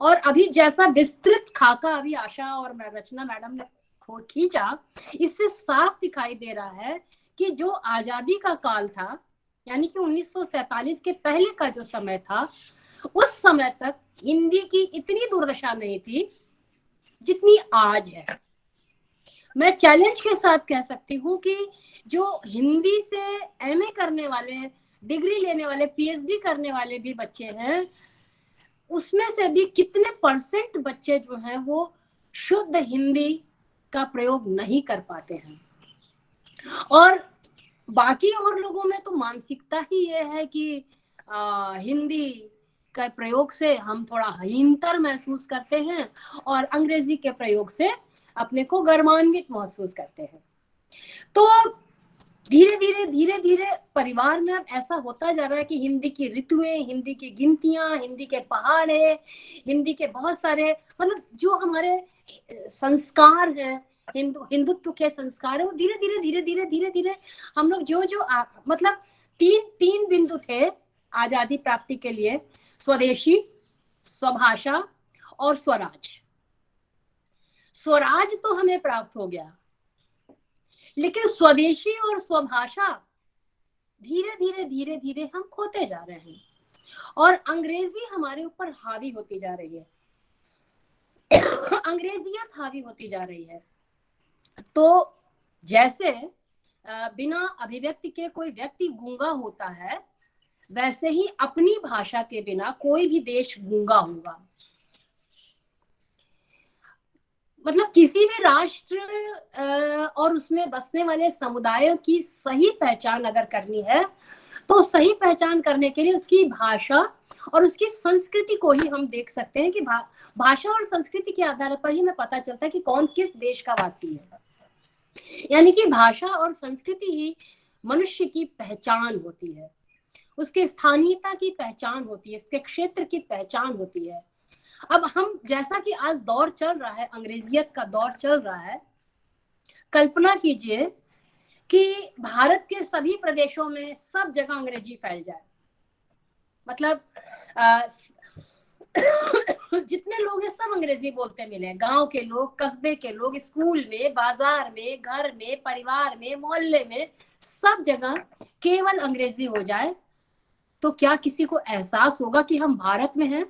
और अभी जैसा विस्तृत खाका अभी आशा और रचना मैडम ने खींचा, इससे साफ दिखाई दे रहा है कि जो आजादी का काल था, यानी कि 1947 के पहले का जो समय था, उस समय तक हिंदी की इतनी दुर्दशा नहीं थी जितनी आज है। मैं चैलेंज के साथ कह सकती हूँ कि जो हिंदी से एमए करने वाले, डिग्री लेने वाले, पीएचडी करने वाले भी बच्चे हैं, उसमें से भी कितने परसेंट बच्चे जो हैं वो शुद्ध हिंदी का प्रयोग नहीं कर पाते हैं। और बाकी और लोगों में तो मानसिकता ही ये है कि हिंदी का प्रयोग से हम थोड़ा हीनतर महसूस करते हैं और अंग्रेजी के प्रयोग से अपने को गर्वान्वित महसूस करते हैं। तो धीरे धीरे परिवार में अब ऐसा होता जा रहा है कि हिंदी की ऋतुएं, हिंदी की गिनतियां, हिंदी के पहाड़े, हिंदी के बहुत सारे, मतलब जो हमारे संस्कार हैं, हिंदुत्व के संस्कार है, वो धीरे धीरे हम लोग जो मतलब तीन बिंदु थे आजादी प्राप्ति के लिए: स्वदेशी, स्वभाषा और स्वराज। स्वराज तो हमें प्राप्त हो गया, लेकिन स्वदेशी और स्वभाषा धीरे धीरे हम खोते जा रहे हैं और अंग्रेजी हमारे ऊपर हावी होती जा रही है, अंग्रेजियत हावी होती जा रही है। तो जैसे बिना अभिव्यक्ति के कोई व्यक्ति गूंगा होता है, वैसे ही अपनी भाषा के बिना कोई भी देश गूंगा होगा। मतलब किसी भी राष्ट्र और उसमें बसने वाले समुदायों की सही पहचान अगर करनी है, तो सही पहचान करने के लिए उसकी भाषा और उसकी संस्कृति को ही हम देख सकते हैं कि भाषा और संस्कृति के आधार पर ही हमें पता चलता है कि कौन किस देश का वासी है। यानी कि भाषा और संस्कृति ही मनुष्य की पहचान होती है, उसके स्थानीयता की पहचान होती है, उसके क्षेत्र की पहचान होती है। अब हम, जैसा कि आज दौर चल रहा है, अंग्रेजियत का दौर चल रहा है, कल्पना कीजिए कि भारत के सभी प्रदेशों में सब जगह अंग्रेजी फैल जाए। मतलब जितने लोग हैं सब अंग्रेजी बोलते मिले, गांव के लोग, कस्बे के लोग, स्कूल में, बाजार में, घर में, परिवार में, मोहल्ले में, सब जगह केवल अंग्रेजी हो जाए, तो क्या किसी को एहसास होगा कि हम भारत में हैं?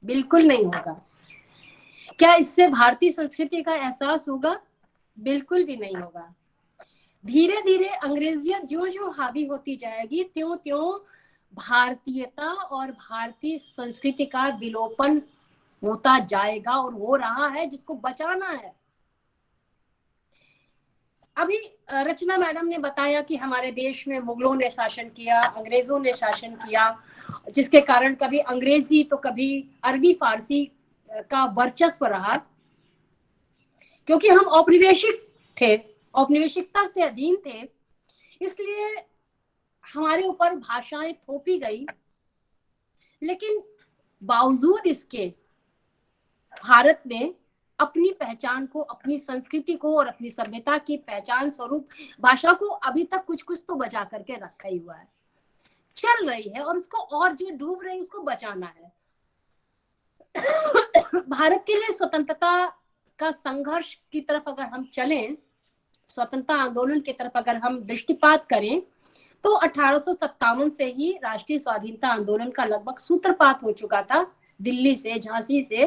बिल्कुल नहीं होगा। क्या इससे भारतीय संस्कृति का एहसास होगा? बिल्कुल भी नहीं होगा। धीरे धीरे अंग्रेजियत जो जो हावी होती जाएगी, त्यों त्यों भारतीयता और भारतीय संस्कृति का विलोपन होता जाएगा और हो रहा है, जिसको बचाना है। अभी रचना मैडम ने बताया कि हमारे देश में मुगलों ने शासन किया, अंग्रेजों ने शासन किया, जिसके कारण कभी अंग्रेजी तो कभी अरबी फारसी का वर्चस्व रहा, क्योंकि हम औपनिवेशिक थे, औपनिवेशिकता के अधीन थे, इसलिए हमारे ऊपर भाषाएं थोपी गई। लेकिन बावजूद इसके भारत ने अपनी पहचान को, अपनी संस्कृति को और अपनी सभ्यता की पहचान स्वरूप भाषा को अभी तक कुछ कुछ तो बचा करके रखा ही हुआ है, चल रही है, और उसको और जो डूब रही है उसको बचाना है। भारत के लिए स्वतंत्रता का संघर्ष की तरफ अगर हम चलें, स्वतंत्रता आंदोलन की तरफ अगर हम दृष्टिपात करें, तो 1857 से ही राष्ट्रीय स्वाधीनता आंदोलन का लगभग सूत्रपात हो चुका था। दिल्ली से, झांसी से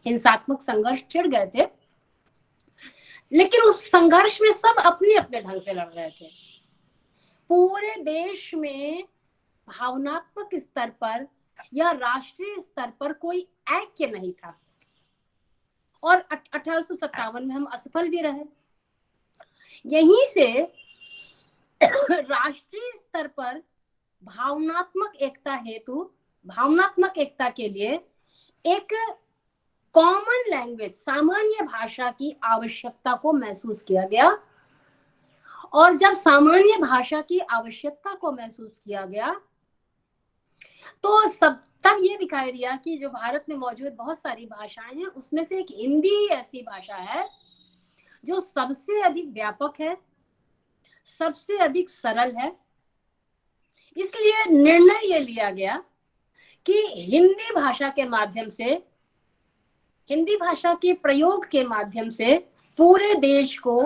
हिंसात्मक संघर्ष छिड़ गए थे, लेकिन उस संघर्ष में सब अपने अपने ढंग से लड़ रहे थे। पूरे देश में भावनात्मक स्तर पर या राष्ट्रीय स्तर पर कोई ऐक्य नहीं था, और 1857 में हम असफल भी रहे। यहीं से राष्ट्रीय स्तर पर भावनात्मक एकता हेतु, भावनात्मक एकता के लिए एक कॉमन लैंग्वेज, सामान्य भाषा की आवश्यकता को महसूस किया गया। और जब सामान्य भाषा की आवश्यकता को महसूस किया गया, तो तब ये दिखाई दिया कि जो भारत में मौजूद बहुत सारी भाषाएं हैं, उसमें से एक हिंदी ही ऐसी भाषा है जो सबसे अधिक व्यापक है, सबसे अधिक सरल है। इसलिए निर्णय ये लिया गया कि हिंदी भाषा के माध्यम से, हिंदी भाषा के प्रयोग के माध्यम से पूरे देश को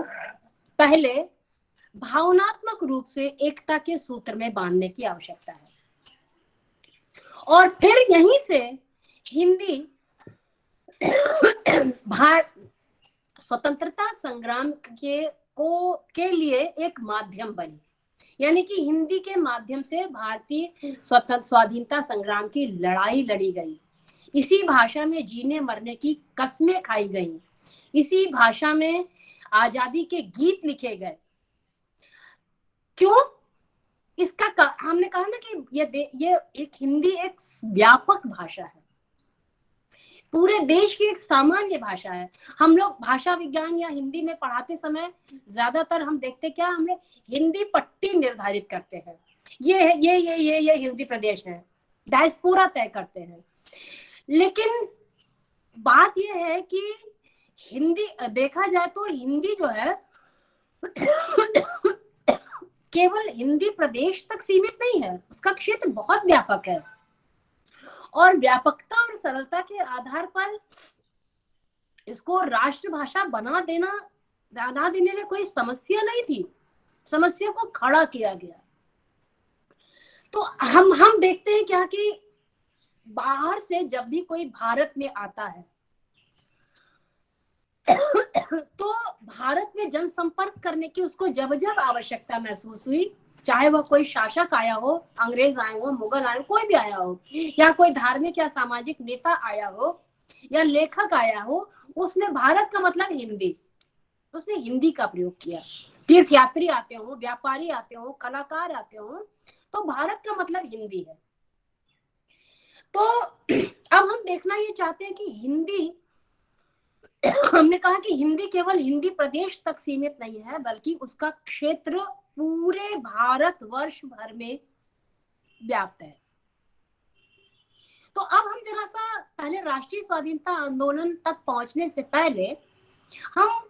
पहले भावनात्मक रूप से एकता के सूत्र में बांधने की आवश्यकता है, और फिर यहीं से हिंदी स्वतंत्रता संग्राम के लिए एक माध्यम बनी। यानी कि हिंदी के माध्यम से भारतीय स्वाधीनता संग्राम की लड़ाई लड़ी गई, इसी भाषा में जीने मरने की कस्में खाई गई, इसी भाषा में आजादी के गीत लिखे गए। क्यों? इसका हमने कहा ना कि ये एक हिंदी एक व्यापक भाषा है, पूरे देश की एक सामान्य भाषा है। हम लोग भाषा विज्ञान या हिंदी में पढ़ाते समय ज्यादातर हम देखते क्या, हम लोग हिंदी पट्टी निर्धारित करते हैं, ये हिंदी प्रदेश है, डायस्पोरा तय करते हैं। लेकिन बात यह है कि हिंदी देखा जाए तो हिंदी जो है केवल हिंदी प्रदेश तक सीमित नहीं है, उसका क्षेत्र बहुत व्यापक है, और व्यापकता और सरलता के आधार पर इसको राष्ट्रभाषा बना देने में कोई समस्या नहीं थी, समस्या को खड़ा किया गया। तो हम देखते हैं क्या कि बाहर से जब भी कोई भारत में आता है तो भारत में जनसंपर्क करने की उसको जब जब आवश्यकता महसूस हुई, चाहे वह कोई शासक आया हो, अंग्रेज आए हो, मुगल आए हो, कोई भी आया हो, या कोई धार्मिक या सामाजिक नेता आया हो, या लेखक आया हो, उसने भारत का मतलब हिंदी, उसने हिंदी का प्रयोग किया। तीर्थयात्री आते हो, व्यापारी आते हो, कलाकार आते हो, तो भारत का मतलब हिंदी है। तो अब हम देखना ये चाहते हैं कि हिंदी, हमने कहा कि हिंदी केवल हिंदी प्रदेश तक सीमित नहीं है, बल्कि उसका क्षेत्र पूरे भारत वर्ष भर में व्याप्त है। तो अब हम जरा सा पहले राष्ट्रीय स्वाधीनता आंदोलन तक पहुंचने से पहले हम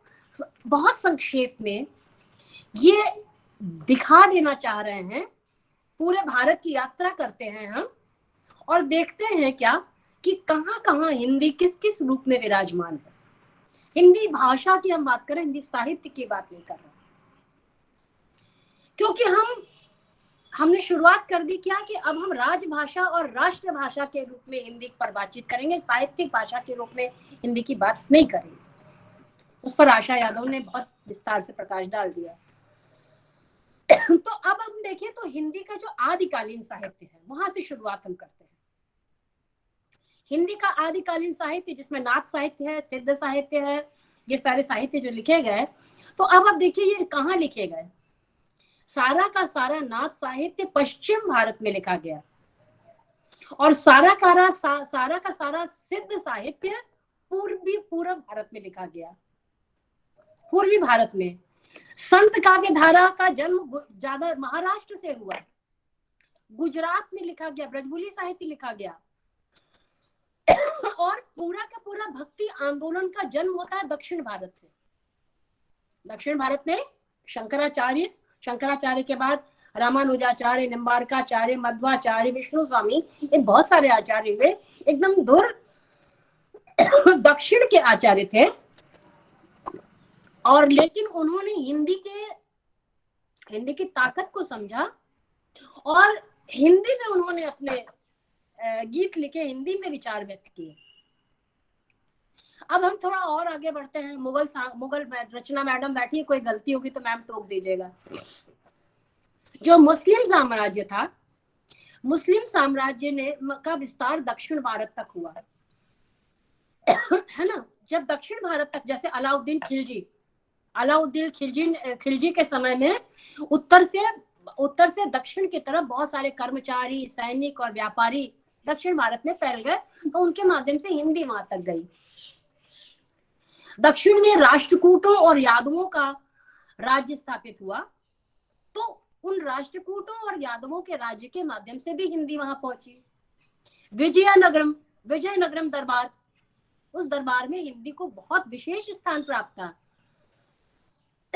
बहुत संक्षेप में ये दिखा देना चाह रहे हैं, पूरे भारत की यात्रा करते हैं हम और देखते हैं क्या कि कहाँ कहाँ हिंदी किस किस रूप में विराजमान है। हिंदी भाषा की हम बात करें, हिंदी साहित्य की बात नहीं कर रहे, क्योंकि हमने शुरुआत कर दी क्या कि अब हम राजभाषा और राष्ट्रभाषा के रूप में हिंदी पर बातचीत करेंगे, साहित्यिक भाषा के रूप में हिंदी की बात नहीं करेंगे। उस पर आशा यादव ने बहुत विस्तार से प्रकाश डाल दिया। तो अब हम देखें तो हिंदी का जो आदिकालीन साहित्य है वहां से शुरुआत हम करते हैं। हिंदी का आदिकालीन साहित्य जिसमें नाथ साहित्य है, सिद्ध साहित्य है, ये सारे साहित्य जो लिखे गए, तो अब आप देखिए ये कहाँ लिखे गए। सारा का सारा नाथ साहित्य पश्चिम भारत में लिखा गया और सारा का सारा सिद्ध साहित्य पूर्व भारत में लिखा गया। पूर्वी भारत में संत काव्य धारा का जन्म ज्यादा महाराष्ट्र से हुआ, गुजरात में लिखा गया, ब्रजबुली साहित्य लिखा गया और पूरा का पूरा भक्ति आंदोलन का जन्म होता है दक्षिण भारत से। दक्षिण भारत में शंकराचार्य के बाद रामानुजाचार्य, निम्बारकाचार्य, मध्वाचार्य, विष्णु स्वामी, ये बहुत सारे आचार्य हुए, एकदम दूर दक्षिण के आचार्य थे। और लेकिन उन्होंने हिंदी की ताकत को समझा और हिंदी में उन्होंने अपने गीत लिखे, हिंदी में विचार व्यक्त किए। अब हम थोड़ा और आगे बढ़ते हैं। मुगल रचना मैडम बैठी है, कोई गलती होगी तो मैम टोक दीजिएगा। जो मुस्लिम साम्राज्य था, मुस्लिम साम्राज्य का विस्तार दक्षिण भारत तक हुआ है ना। जब दक्षिण भारत तक, जैसे अलाउद्दीन खिलजी के समय में उत्तर से दक्षिण की तरफ बहुत सारे कर्मचारी, सैनिक और व्यापारी दक्षिण भारत में फैल गए, तो उनके माध्यम से हिंदी वहां तक गई। दक्षिण में राष्ट्रकूटों और यादवों का राज्य स्थापित हुआ, तो उन राष्ट्रकूटों और यादवों के राज्य के माध्यम से भी हिंदी वहां पहुंची। विजयनगरम दरबार, उस दरबार में हिंदी को बहुत विशेष स्थान प्राप्त था।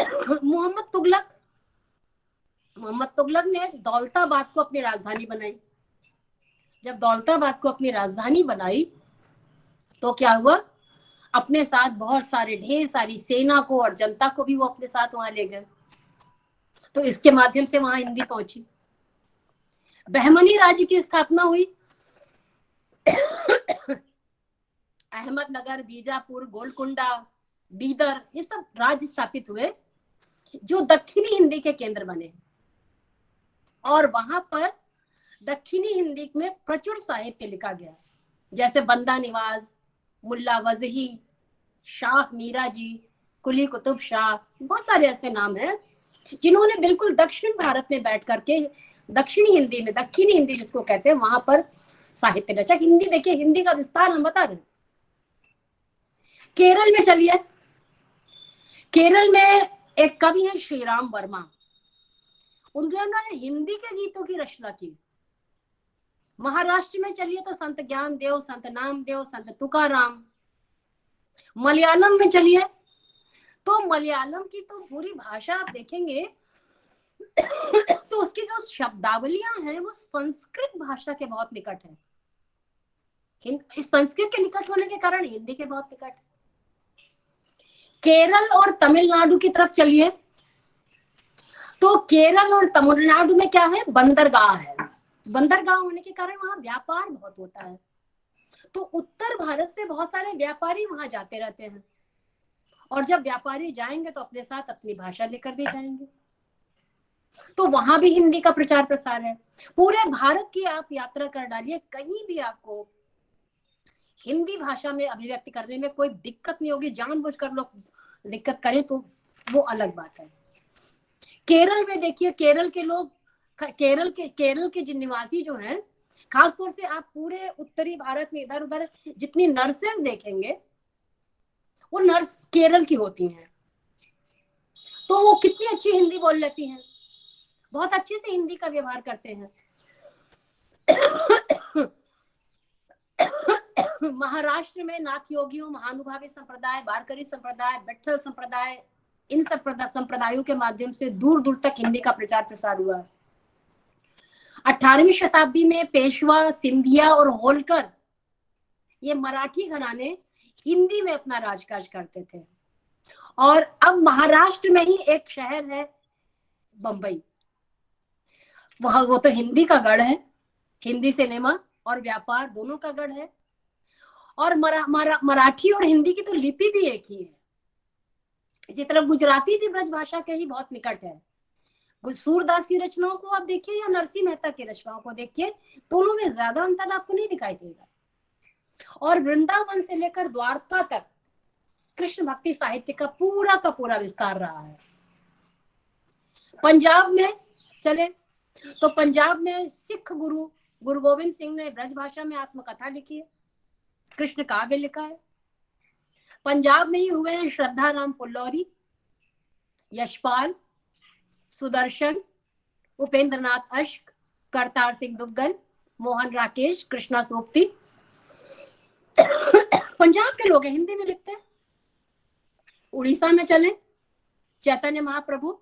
मोहम्मद तुगलक ने दौलताबाद को अपनी राजधानी बनाई। जब दौलताबाद को अपनी राजधानी बनाई तो क्या हुआ, अपने साथ बहुत सारे ढेर सारी सेना को और जनता को भी वो अपने साथ वहां ले गए। तो इसके माध्यम से वहां हिंदी पहुंची। बहमनी राज्य की स्थापना हुई। अहमदनगर, बीजापुर, गोलकुंडा, बीदर, ये सब राज्य स्थापित हुए जो दक्षिणी हिंदी के केंद्र बने। और वहां पर दक्षिणी हिंदी में प्रचुर साहित्य लिखा गया, जैसे बंदा निवाज, मुल्ला वजही, शाह मीरा जी, कुली कुतुब शाह, बहुत सारे ऐसे नाम हैं जिन्होंने बिल्कुल दक्षिण भारत में बैठ करके दक्षिणी हिंदी में, दक्षिणी हिंदी जिसको कहते हैं, वहां पर साहित्य रचा। हिंदी देखिए, हिंदी का विस्तार हम बता रहे हैं। केरल में चलिए, केरल में एक कवि है श्रीराम वर्मा, उन्होंने हिंदी के गीतों की रचना की। महाराष्ट्र में चलिए तो संत ज्ञान देव, संत नामदेव, संत तुकाराम। मलयालम में चलिए तो मलयालम की तो पूरी भाषा आप देखेंगे तो उसकी जो शब्दावलियां हैं वो संस्कृत भाषा के बहुत निकट है। इस संस्कृत के निकट होने के कारण हिंदी के बहुत निकट है। केरल और तमिलनाडु की तरफ चलिए तो केरल और तमिलनाडु में क्या है, बंदरगाह है। बंदरगाह होने के कारण वहां व्यापार बहुत होता है, तो उत्तर भारत से बहुत सारे व्यापारी वहां जाते रहते हैं, और जब व्यापारी जाएंगे तो अपने साथ अपनी भाषा लेकर भी जाएंगे। तो वहां भी हिंदी का प्रचार प्रसार है। पूरे भारत की आप यात्रा कर डालिए, कहीं भी आपको हिंदी भाषा में अभिव्यक्ति करने में कोई दिक्कत नहीं होगी। जानबूझकर लोग दिक्कत करें तो वो अलग बात है। केरल में देखिए, केरल के लोग, केरल के जिन निवासी जो हैं, खासतौर से आप पूरे उत्तरी भारत में इधर उधर जितनी नर्सेस देखेंगे वो नर्स केरल की होती हैं। तो वो कितनी अच्छी हिंदी बोल लेती हैं, बहुत अच्छे से हिंदी का व्यवहार करते हैं। महाराष्ट्र में नाथ योगियों, महानुभावी संप्रदाय, वारकरी संप्रदाय, विट्ठल संप्रदाय, इन सब संप्रदायों के माध्यम से दूर दूर तक हिंदी का प्रचार प्रसार हुआ। 18वीं शताब्दी में पेशवा, सिंधिया और होलकर, ये मराठी घराने हिंदी में अपना राजकाज करते थे। और अब महाराष्ट्र में ही एक शहर है बंबई, वहां वो तो हिंदी का गढ़ है, हिंदी सिनेमा और व्यापार दोनों का गढ़ है। और मराठी और हिंदी की तो लिपि भी एक ही है। इसी तरह गुजराती भी ब्रज भाषा के ही बहुत निकट है। सूरदास की रचनाओं को आप देखिए या नरसिंह मेहता की रचनाओं को देखिए, दोनों में ज्यादा अंतर आपको नहीं दिखाई देगा। और वृंदावन से लेकर द्वारका तक कृष्ण भक्ति साहित्य का पूरा विस्तार रहा है। पंजाब में चले तो पंजाब में सिख गुरु गोविंद सिंह ने ब्रज भाषा में आत्मकथा लिखी है, कृष्ण काव्य लिखा है। पंजाब में ही हुए हैं श्रद्धा राम पुल्लौरी, यशपाल, सुदर्शन, उपेंद्रनाथ अश्क, करतार सिंह दुग्गल, मोहन राकेश, कृष्णा सोपती। पंजाब के लोग हिंदी में लिखते हैं। उड़ीसा में चलें, चैतन्य महाप्रभु,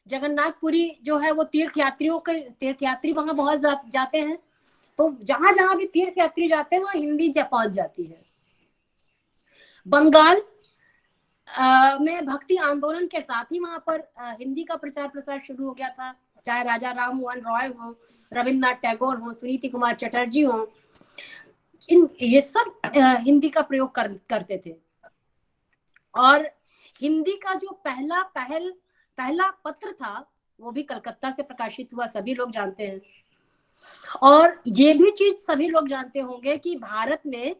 जगन्नाथपुरी जो है वो तीर्थयात्री वहां बहुत जाते हैं, तो जहां जहां भी तीर्थयात्री जाते हैं वहां हिंदी पहुंच जाती है। बंगाल में भक्ति आंदोलन के साथ ही वहां पर हिंदी का प्रचार प्रसार शुरू हो गया था, चाहे राजा राम मोहन रॉय हो, रविन्द्रनाथ टैगोर हो, सुनीति कुमार चटर्जी हो, ये सब हिंदी का प्रयोग करते थे। और हिंदी का जो पहला पत्र था वो भी कलकत्ता से प्रकाशित हुआ, सभी लोग जानते हैं। और ये भी चीज सभी लोग जानते होंगे कि भारत में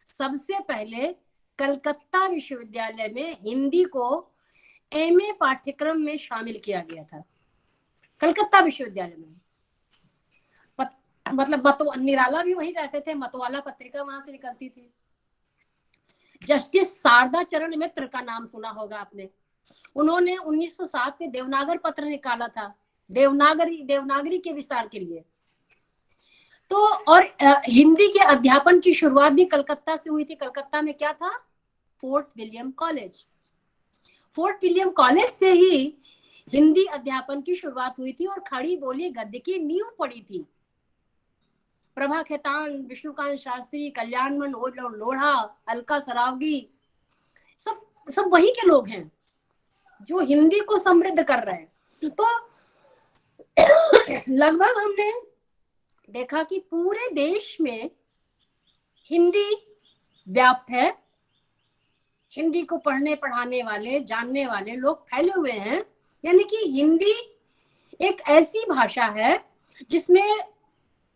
सबसे पहले कलकत्ता विश्वविद्यालय में हिंदी को एमए पाठ्यक्रम में शामिल किया गया था। कलकत्ता विश्वविद्यालय में मतलब निराला भी वहीं रहते थे, मतवाला पत्रिका वहां से निकलती थी। जस्टिस शारदा चरण मित्र का नाम सुना होगा आपने, उन्होंने 1907 में देवनागर पत्र निकाला था, देवनागरी के विस्तार के लिए। तो और हिंदी के अध्यापन की शुरुआत भी कलकत्ता से हुई थी। कलकत्ता में क्या था, fort William fort William college से ही हिंदी अध्यापन की शुरुआत हुई थी और खड़ी बोली गद्य की नींव पड़ी थी। प्रभा खेतान, विष्णुकांत शास्त्री, कल्याणमन लोढ़ा, अलका सरावगी, सब वही के लोग हैं जो हिंदी को समृद्ध कर रहे हैं। तो लगभग हमने देखा कि पूरे देश में हिंदी व्याप्त है। हिंदी को पढ़ने पढ़ाने वाले, जानने वाले लोग फैले हुए हैं। यानी कि हिंदी एक ऐसी भाषा है जिसमें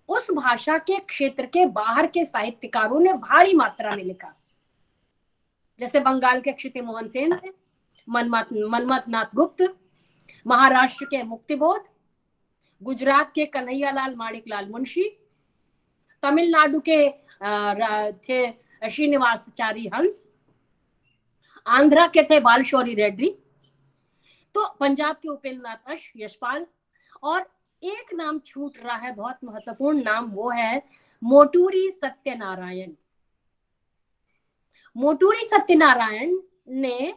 उस भाषा के क्षेत्र के बाहर के साहित्यकारों ने भारी मात्रा में लिखा। जैसे बंगाल के क्षिति मोहन सेन थे, मनमथ नाथ गुप्त, महाराष्ट्र के मुक्तिबोध, गुजरात के कन्हैयालाल माणिकलाल मुंशी, तमिलनाडु के थे श्रीनिवासाचारी हंस, आंध्रा के थे बालशौरी रेड्डी, तो पंजाब के उपेंद्र नाथ यशपाल, और एक नाम छूट रहा है, बहुत महत्वपूर्ण नाम, वो है मोटूरी सत्यनारायण। मोटूरी सत्यनारायण ने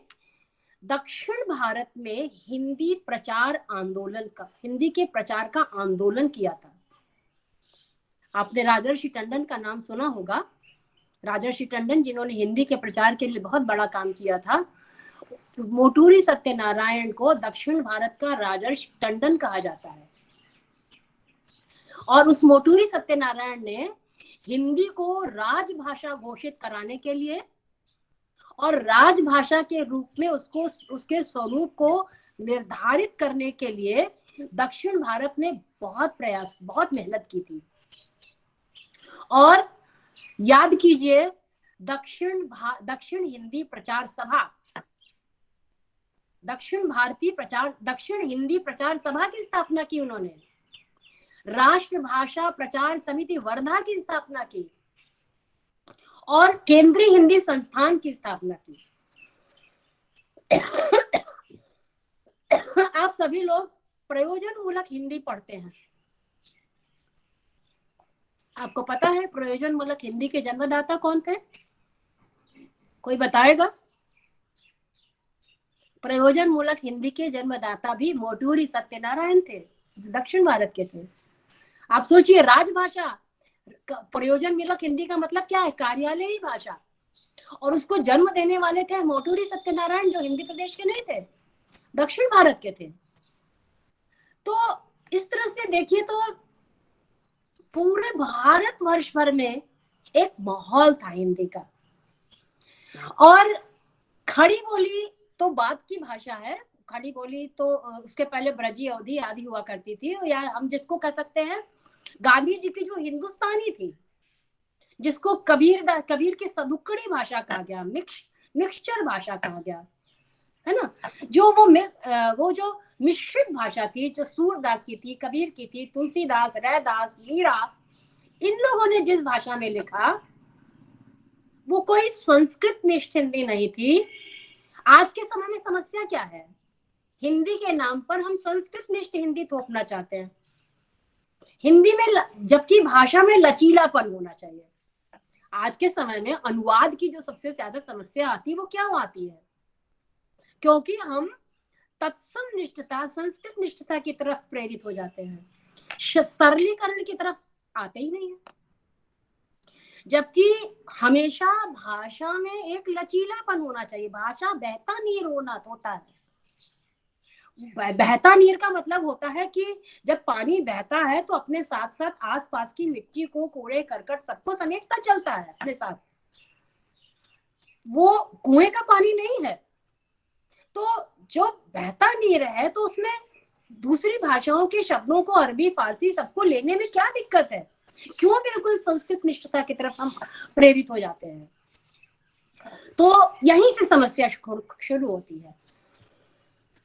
दक्षिण भारत में हिंदी के प्रचार का आंदोलन किया था। आपने राजर्षि टंडन का नाम सुना होगा। राजर्षि टंडन जिन्होंने हिंदी के प्रचार के लिए बहुत बड़ा काम किया था। मोटूरी सत्यनारायण को दक्षिण भारत का राजर्षि टंडन कहा जाता है। और उस मोटूरी सत्यनारायण ने हिंदी को राजभाषा घोषित कराने के लिए और राजभाषा के रूप में उसके स्वरूप को निर्धारित करने के लिए दक्षिण भारत में बहुत मेहनत की थी। और याद कीजिए, दक्षिण हिंदी प्रचार सभा, दक्षिण हिंदी प्रचार सभा की स्थापना की उन्होंने। राष्ट्र भाषा प्रचार समिति वर्धा की स्थापना की और केंद्रीय हिंदी संस्थान की स्थापना की। आप सभी लोग प्रयोजन मूलक हिंदी पढ़ते हैं। आपको पता है प्रयोजन मूलक हिंदी के जन्मदाता कौन थे? कोई बताएगा? प्रयोजन मूलक हिंदी के जन्मदाता भी मोटूरी सत्यनारायण थे, दक्षिण भारत के थे। आप सोचिए, राजभाषा, प्रयोजन मूलक हिंदी का मतलब क्या है? कार्यालयी भाषा। और उसको जन्म देने वाले थे मोटूरी सत्यनारायण, जो हिंदी प्रदेश के नहीं थे, दक्षिण भारत के थे। तो इस तरह से देखिए तो पूरे भारत वर्ष भर में एक माहौल था हिंदी का। और खड़ी बोली तो बाद की भाषा है। खड़ी बोली तो उसके पहले ब्रजी अवधी आदि हुआ करती थी, या हम जिसको कह सकते हैं गांधी जी की जो हिंदुस्तानी थी, जिसको कबीर की सदुक्कड़ी भाषा कहा गया, मिक्सचर भाषा कहा गया, है ना। वो जो मिश्रित भाषा थी, जो सूरदास की थी, कबीर की थी, तुलसीदास, रैदास, मीरा, इन लोगों ने जिस भाषा में लिखा वो कोई संस्कृत निष्ठ हिंदी नहीं थी। आज के समय में समस्या क्या है? हिंदी के नाम पर हम संस्कृत निष्ठ हिंदी थोपना चाहते हैं। हिंदी में जबकि भाषा में लचीलापन होना चाहिए। आज के समय में अनुवाद की जो सबसे ज्यादा समस्या आती है वो क्या आती है? क्योंकि हम तत्सम निष्ठता, संस्कृत निष्ठता की तरफ प्रेरित हो जाते हैं, सरलीकरण की तरफ आते ही नहीं है। जबकि हमेशा भाषा में एक लचीलापन होना चाहिए। भाषा बहता नीर होता है। बहता नीर का मतलब होता है कि जब पानी बहता है तो अपने साथ साथ आसपास की मिट्टी को, कूड़े करकट सबको समेटता चलता है अपने साथ। वो कुएं का पानी नहीं है। तो जो बहता नीर है तो उसमें दूसरी भाषाओं के शब्दों को, अरबी, फारसी, सबको लेने में क्या दिक्कत है? क्यों बिल्कुल संस्कृत निष्ठता की तरफ हम प्रेरित हो जाते हैं? तो यहीं से समस्या शुरू होती है।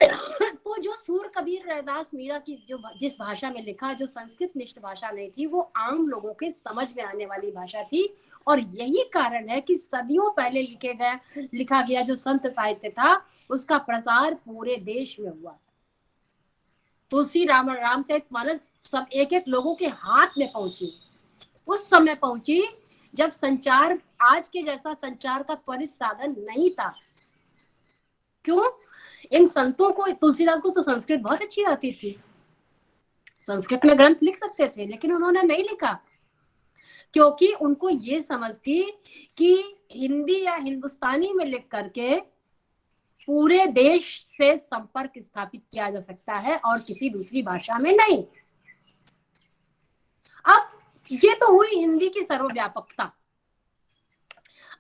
तो जो सूर, कबीर, रैदास, मीरा की जिस भाषा में लिखा, जो संस्कृत निष्ठ भाषा नहीं थी, वो आम लोगों के समझ में आने वाली भाषा थी। और यही कारण है कि सदियों पहले लिखा गया जो संत साहित्य था, उसका प्रसार पूरे देश में हुआ। तुलसी, रामचरितमानस सब एक एक लोगों के हाथ में पहुंची। उस समय पहुंची जब संचार आज के जैसा संचार का त्वरित साधन नहीं था। क्यों? इन संतों को, तुलसीदास को तो संस्कृत बहुत अच्छी आती थी, संस्कृत में ग्रंथ लिख सकते थे, लेकिन उन्होंने नहीं लिखा क्योंकि उनको ये समझ थी कि हिंदी या हिंदुस्तानी में लिख करके पूरे देश से संपर्क स्थापित किया जा सकता है और किसी दूसरी भाषा में नहीं। अब ये तो हुई हिंदी की सर्वव्यापकता।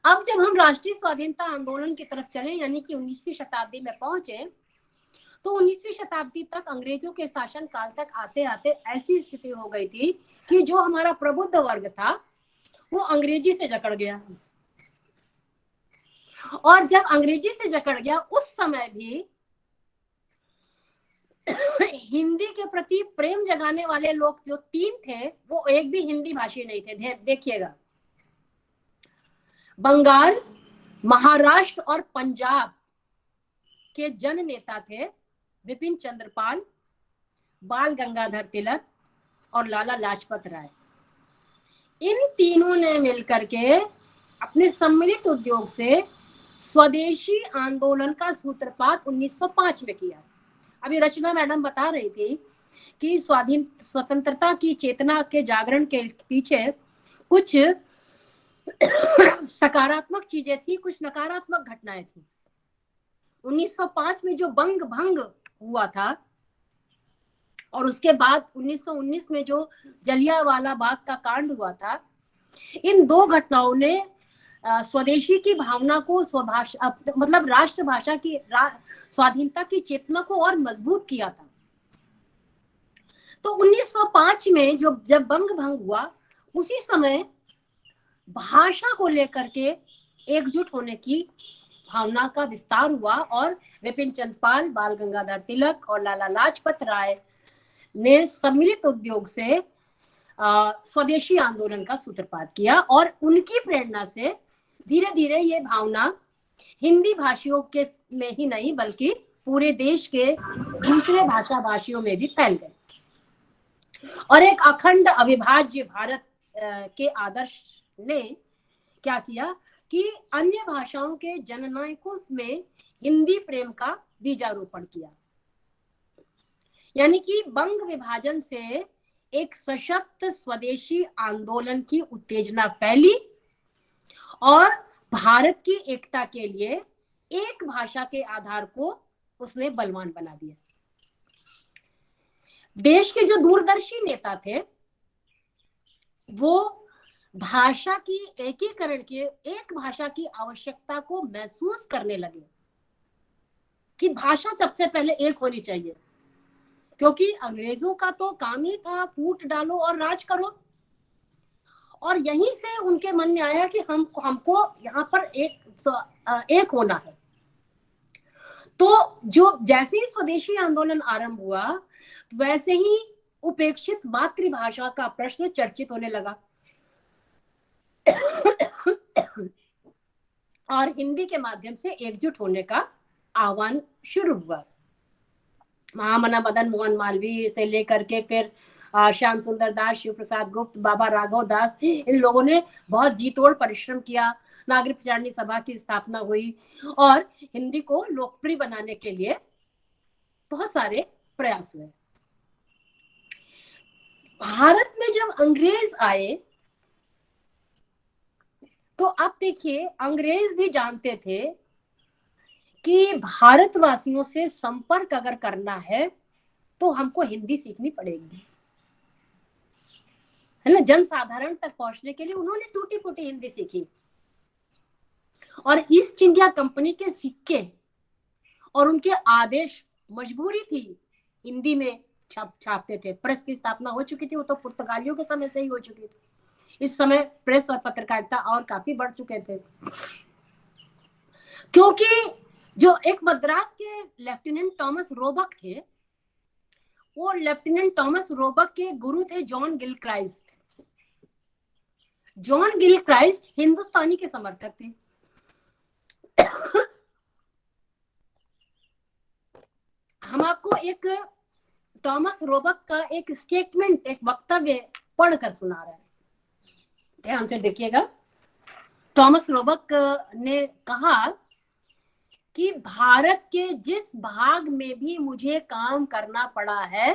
अब जब हम राष्ट्रीय स्वाधीनता आंदोलन की तरफ चले, यानी कि 19वीं शताब्दी में पहुंचे, तो 19वीं शताब्दी तक अंग्रेजों के शासन काल तक आते आते ऐसी स्थिति हो गई थी कि जो हमारा प्रबुद्ध वर्ग था वो अंग्रेजी से जकड़ गया। और जब अंग्रेजी से जकड़ गया, उस समय भी हिंदी के प्रति प्रेम जगाने वाले लोग जो 3 थे, वो एक भी हिंदी भाषी नहीं थे। देखिएगा, बंगाल, महाराष्ट्र और पंजाब के जन नेता थे विपिन चंद्र पाल, बाल गंगाधर तिलक और लाला लाजपत राय। इन तीनों ने मिलकर के अपने सम्मिलित उद्योग से स्वदेशी आंदोलन का सूत्रपात 1905 में किया। अभी रचना मैडम बता रही थी कि स्वतंत्रता की चेतना के जागरण के पीछे कुछ सकारात्मक चीजें थी, कुछ नकारात्मक घटनाएं थी। 1905 में जो बंग भंग हुआ था और उसके बाद 1919 में जो जलियांवाला बाग का कांड हुआ था, इन 2 घटनाओं ने स्वदेशी की भावना को, स्वभाषा मतलब राष्ट्रभाषा की स्वाधीनता की चेतना को और मजबूत किया था। तो 1905 में जब बंग भंग हुआ, उसी समय भाषा को लेकर के एकजुट होने की भावना का विस्तार हुआ और विपिन चंद्र पाल, बाल गंगाधर तिलक और लाला लाजपत राय ने सम्मिलित उद्योग से स्वदेशी आंदोलन का सूत्रपात किया। और उनकी प्रेरणा से धीरे धीरे ये भावना हिंदी भाषियों के में ही नहीं बल्कि पूरे देश के दूसरे भाषा भाषियों में भी फैल गए। और एक अखंड अविभाज्य भारत के आदर्श ने क्या किया कि अन्य भाषाओं के जननायकों में हिंदी प्रेम का बीजारोपण किया। यानी कि बंग विभाजन से एक सशक्त स्वदेशी आंदोलन की उत्तेजना फैली और भारत की एकता के लिए एक भाषा के आधार को उसने बलवान बना दिया। देश के जो दूरदर्शी नेता थे वो भाषा की एकीकरण के, एक भाषा की आवश्यकता को महसूस करने लगे कि भाषा सबसे पहले एक होनी चाहिए, क्योंकि अंग्रेजों का तो काम ही था फूट डालो और राज करो। और यहीं से उनके मन में आया कि हमको यहाँ पर एक होना है। तो जो जैसे ही स्वदेशी आंदोलन आरंभ हुआ, वैसे ही उपेक्षित मातृभाषा का प्रश्न चर्चित होने लगा और हिंदी के माध्यम से एकजुट होने का आह्वान शुरू हुआ। महामना मदन मोहन मालवीय से लेकर के फिर श्याम सुंदर दास, शिव प्रसाद गुप्त, बाबा राघव दास, इन लोगों ने बहुत जी तोड़ परिश्रम किया। नागरिक विचारणी सभा की स्थापना हुई और हिंदी को लोकप्रिय बनाने के लिए बहुत सारे प्रयास हुए। भारत में जब अंग्रेज आए तो अब देखिए, अंग्रेज भी जानते थे कि भारतवासियों से संपर्क अगर करना है तो हमको हिंदी सीखनी पड़ेगी, है ना। जनसाधारण तक पहुंचने के लिए उन्होंने टूटी फूटी हिंदी सीखी और ईस्ट इंडिया कंपनी के सिक्के और उनके आदेश मजबूरी थी हिंदी में छापते थे। प्रेस की स्थापना हो चुकी थी, वो तो पुर्तगालियों के समय से ही हो चुकी थी। इस समय प्रेस और पत्रकारिता और काफी बढ़ चुके थे, क्योंकि जो एक मद्रास के लेफ्टिनेंट थॉमस रोबक थे, वो लेफ्टिनेंट थॉमस रोबक के गुरु थे जॉन गिलक्राइस्ट। जॉन गिलक्राइस्ट हिंदुस्तानी के समर्थक थे। हम आपको एक थॉमस रोबक का एक स्टेटमेंट, एक वक्तव्य पढ़कर सुना रहे हैं, ध्यान से देखिएगा। थॉमस रोबक ने कहा कि भारत के जिस भाग में भी मुझे काम करना पड़ा है,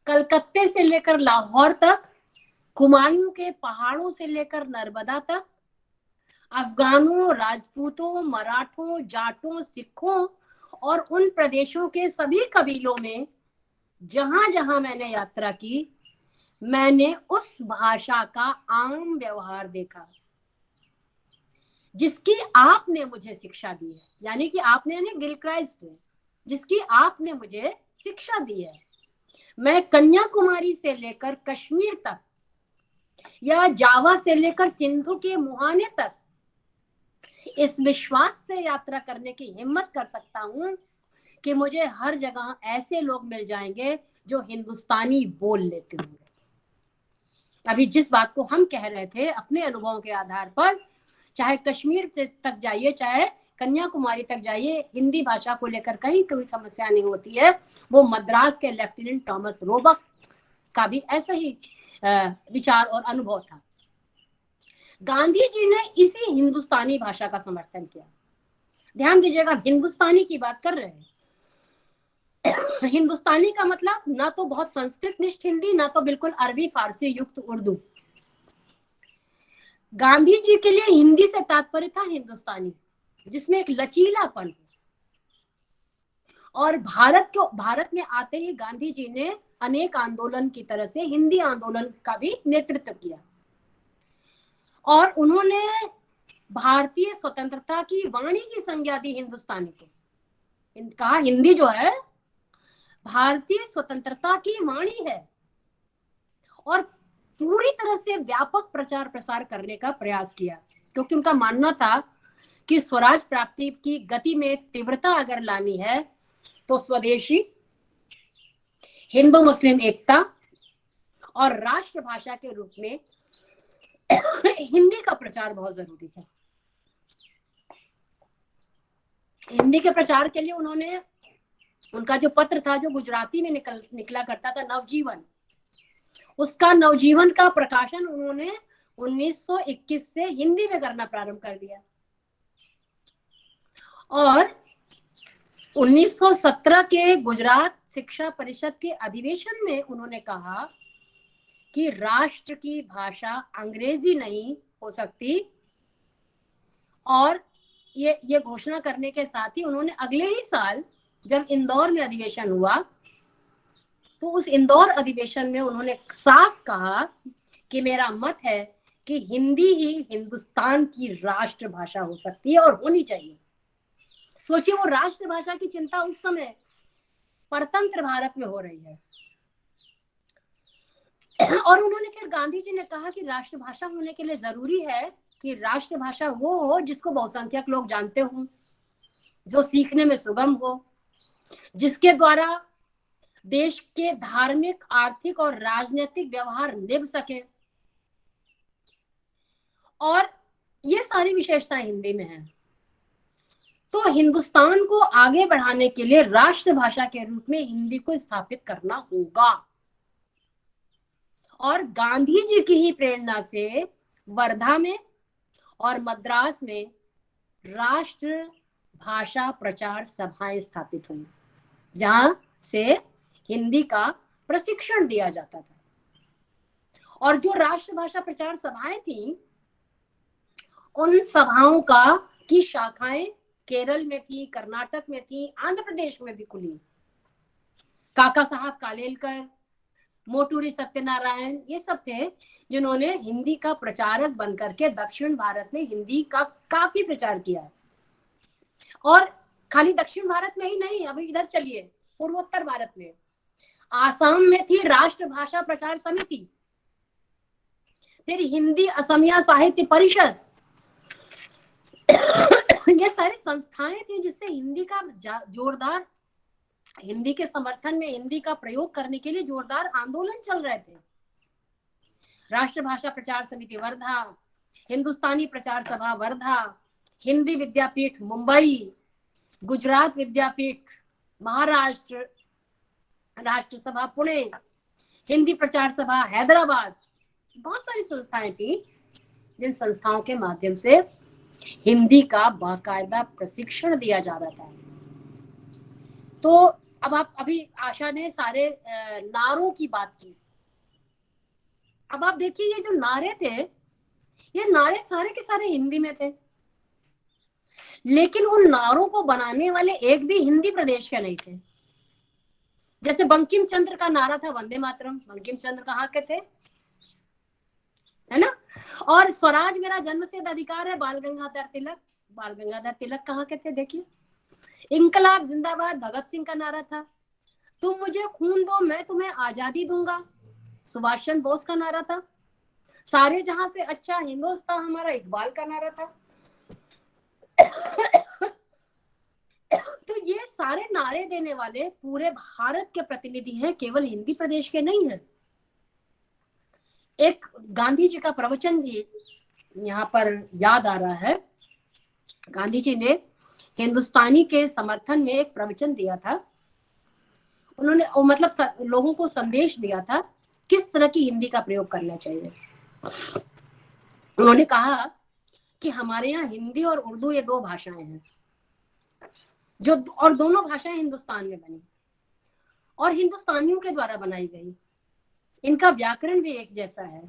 कलकत्ते से लेकर लाहौर तक, कुमायूं के पहाड़ों से लेकर नर्मदा तक, अफगानों, राजपूतों, मराठों, जाटों, सिखों और उन प्रदेशों के सभी कबीलों में जहां जहां मैंने यात्रा की, मैंने उस भाषा का आम व्यवहार देखा जिसकी आपने मुझे शिक्षा दी है। यानी कि आपने, यानी गिलक्राइस्ट ने, जिसकी आपने मुझे शिक्षा दी है। मैं कन्याकुमारी से लेकर कश्मीर तक या जावा से लेकर सिंधु के मुहाने तक इस विश्वास से यात्रा करने की हिम्मत कर सकता हूं कि मुझे हर जगह ऐसे लोग मिल जाएंगे जो हिंदुस्तानी बोल लेते होंगे। अभी जिस बात को हम कह रहे थे अपने अनुभवों के आधार पर, चाहे कश्मीर तक जाइए, चाहे कन्याकुमारी तक जाइए, हिंदी भाषा को लेकर कहीं कोई समस्या नहीं होती है। वो मद्रास के लेफ्टिनेंट थॉमस रोबक का भी ऐसा ही विचार और अनुभव था। गांधी जी ने इसी हिंदुस्तानी भाषा का समर्थन किया। ध्यान दीजिएगा, हिंदुस्तानी की बात कर रहे हैं। हिंदुस्तानी का मतलब ना तो बहुत संस्कृत निष्ठ हिंदी, ना तो बिल्कुल अरबी फारसी युक्त उर्दू। गांधी जी के लिए हिंदी से तात्पर्य था हिंदुस्तानी, जिसमें एक लचीलापन है। और भारत में आते ही गांधी जी ने अनेक आंदोलन की तरह से हिंदी आंदोलन का भी नेतृत्व किया और उन्होंने भारतीय स्वतंत्रता की वाणी की संज्ञा दी हिंदुस्तानी को। कहा हिंदी जो है भारतीय स्वतंत्रता की वाणी है, और पूरी तरह से व्यापक प्रचार प्रसार करने का प्रयास किया, क्योंकि उनका मानना था कि स्वराज प्राप्ति की गति में तीव्रता अगर लानी है तो स्वदेशी, हिंदू मुस्लिम एकता और राष्ट्रभाषा के रूप में हिंदी का प्रचार बहुत जरूरी है। हिंदी के प्रचार के लिए उन्होंने, उनका जो पत्र था जो गुजराती में निकला करता था, नवजीवन, उसका नवजीवन का प्रकाशन उन्होंने 1921 से हिंदी में करना प्रारंभ कर दिया। और 1917 के गुजरात शिक्षा परिषद के अधिवेशन में उन्होंने कहा कि राष्ट्र की भाषा अंग्रेजी नहीं हो सकती, और ये घोषणा करने के साथ ही उन्होंने अगले ही साल जब इंदौर में अधिवेशन हुआ तो उस इंदौर अधिवेशन में उन्होंने साफ कहा कि मेरा मत है कि हिंदी ही हिंदुस्तान की राष्ट्रभाषा हो सकती है और होनी चाहिए। सोचिए, वो राष्ट्रभाषा की चिंता उस समय परतंत्र भारत में हो रही है। और उन्होंने फिर, गांधी जी ने कहा कि राष्ट्रभाषा होने के लिए जरूरी है कि राष्ट्रभाषा वो हो जिसको बहुसंख्यक लोग जानते हों, जो सीखने में सुगम हो, जिसके द्वारा देश के धार्मिक, आर्थिक और राजनीतिक व्यवहार निभ सके। और ये सारी विशेषताएं हिंदी में हैं। तो हिंदुस्तान को आगे बढ़ाने के लिए राष्ट्रभाषा के रूप में हिंदी को स्थापित करना होगा। और गांधी जी की ही प्रेरणा से वर्धा में और मद्रास में राष्ट्र भाषा प्रचार सभाएं स्थापित हुई, जहां से हिंदी का प्रशिक्षण दिया जाता था। और जो राष्ट्रभाषा प्रचार सभाएं थी, उन सभाओं की शाखाएं केरल में थी, कर्नाटक में थी, आंध्र प्रदेश में भी खुली। काका साहब कालेलकर, मोटूरी सत्यनारायण, ये सब थे जिन्होंने हिंदी का प्रचारक बनकर के दक्षिण भारत में हिंदी का काफी प्रचार किया। और खाली दक्षिण भारत में ही नहीं, अभी इधर चलिए पूर्वोत्तर भारत में, आसाम में थी राष्ट्रभाषा प्रचार समिति, फिर हिंदी असमिया साहित्य परिषद। ये सारी संस्थाएं थी जिससे हिंदी का जोरदार, हिंदी के समर्थन में हिंदी का प्रयोग करने के लिए जोरदार आंदोलन चल रहे थे। राष्ट्रभाषा प्रचार समिति वर्धा, हिंदुस्तानी प्रचार सभा वर्धा, हिंदी विद्यापीठ मुंबई, गुजरात विद्यापीठ महाराष्ट्र, राष्ट्र सभा पुणे, हिंदी प्रचार सभा हैदराबाद। बहुत सारी संस्थाएं थी जिन संस्थाओं के माध्यम से हिंदी का बाकायदा प्रशिक्षण दिया जा रहा था। तो अब आप अभी आशा ने सारे नारों की बात की। अब आप देखिए ये जो नारे थे, ये नारे सारे के सारे हिंदी में थे, लेकिन उन नारों को बनाने वाले एक भी हिंदी प्रदेश के नहीं थे। जैसे बंकिम चंद्र का नारा था वंदे मातरम, बंकिम चंद्र कहाँ के थे, है ना। और स्वराज मेरा जन्मसिद्ध अधिकार है, बाल गंगाधर तिलक, बाल गंगाधर तिलक कहाँ के थे देखिए। इंकलाब जिंदाबाद भगत सिंह का नारा था। तुम मुझे खून दो मैं तुम्हें आजादी दूंगा, सुभाष चंद्र बोस का नारा था। सारे जहां से अच्छा हिंदुस्तान हमारा, इकबाल का नारा था। तो ये सारे नारे देने वाले पूरे भारत के प्रतिनिधि हैं, केवल हिंदी प्रदेश के नहीं हैं। एक गांधी जी का प्रवचन भी यहाँ पर याद आ रहा है। गांधी जी ने हिंदुस्तानी के समर्थन में एक प्रवचन दिया था। उन्होंने मतलब लोगों को संदेश दिया था किस तरह की हिंदी का प्रयोग करना चाहिए। उन्होंने कहा कि हमारे यहाँ हिंदी और उर्दू ये दो भाषाएं हैं जो, और दोनों भाषाएं हिंदुस्तान में बनी और हिंदुस्तानियों के द्वारा बनाई गई। इनका व्याकरण भी एक जैसा है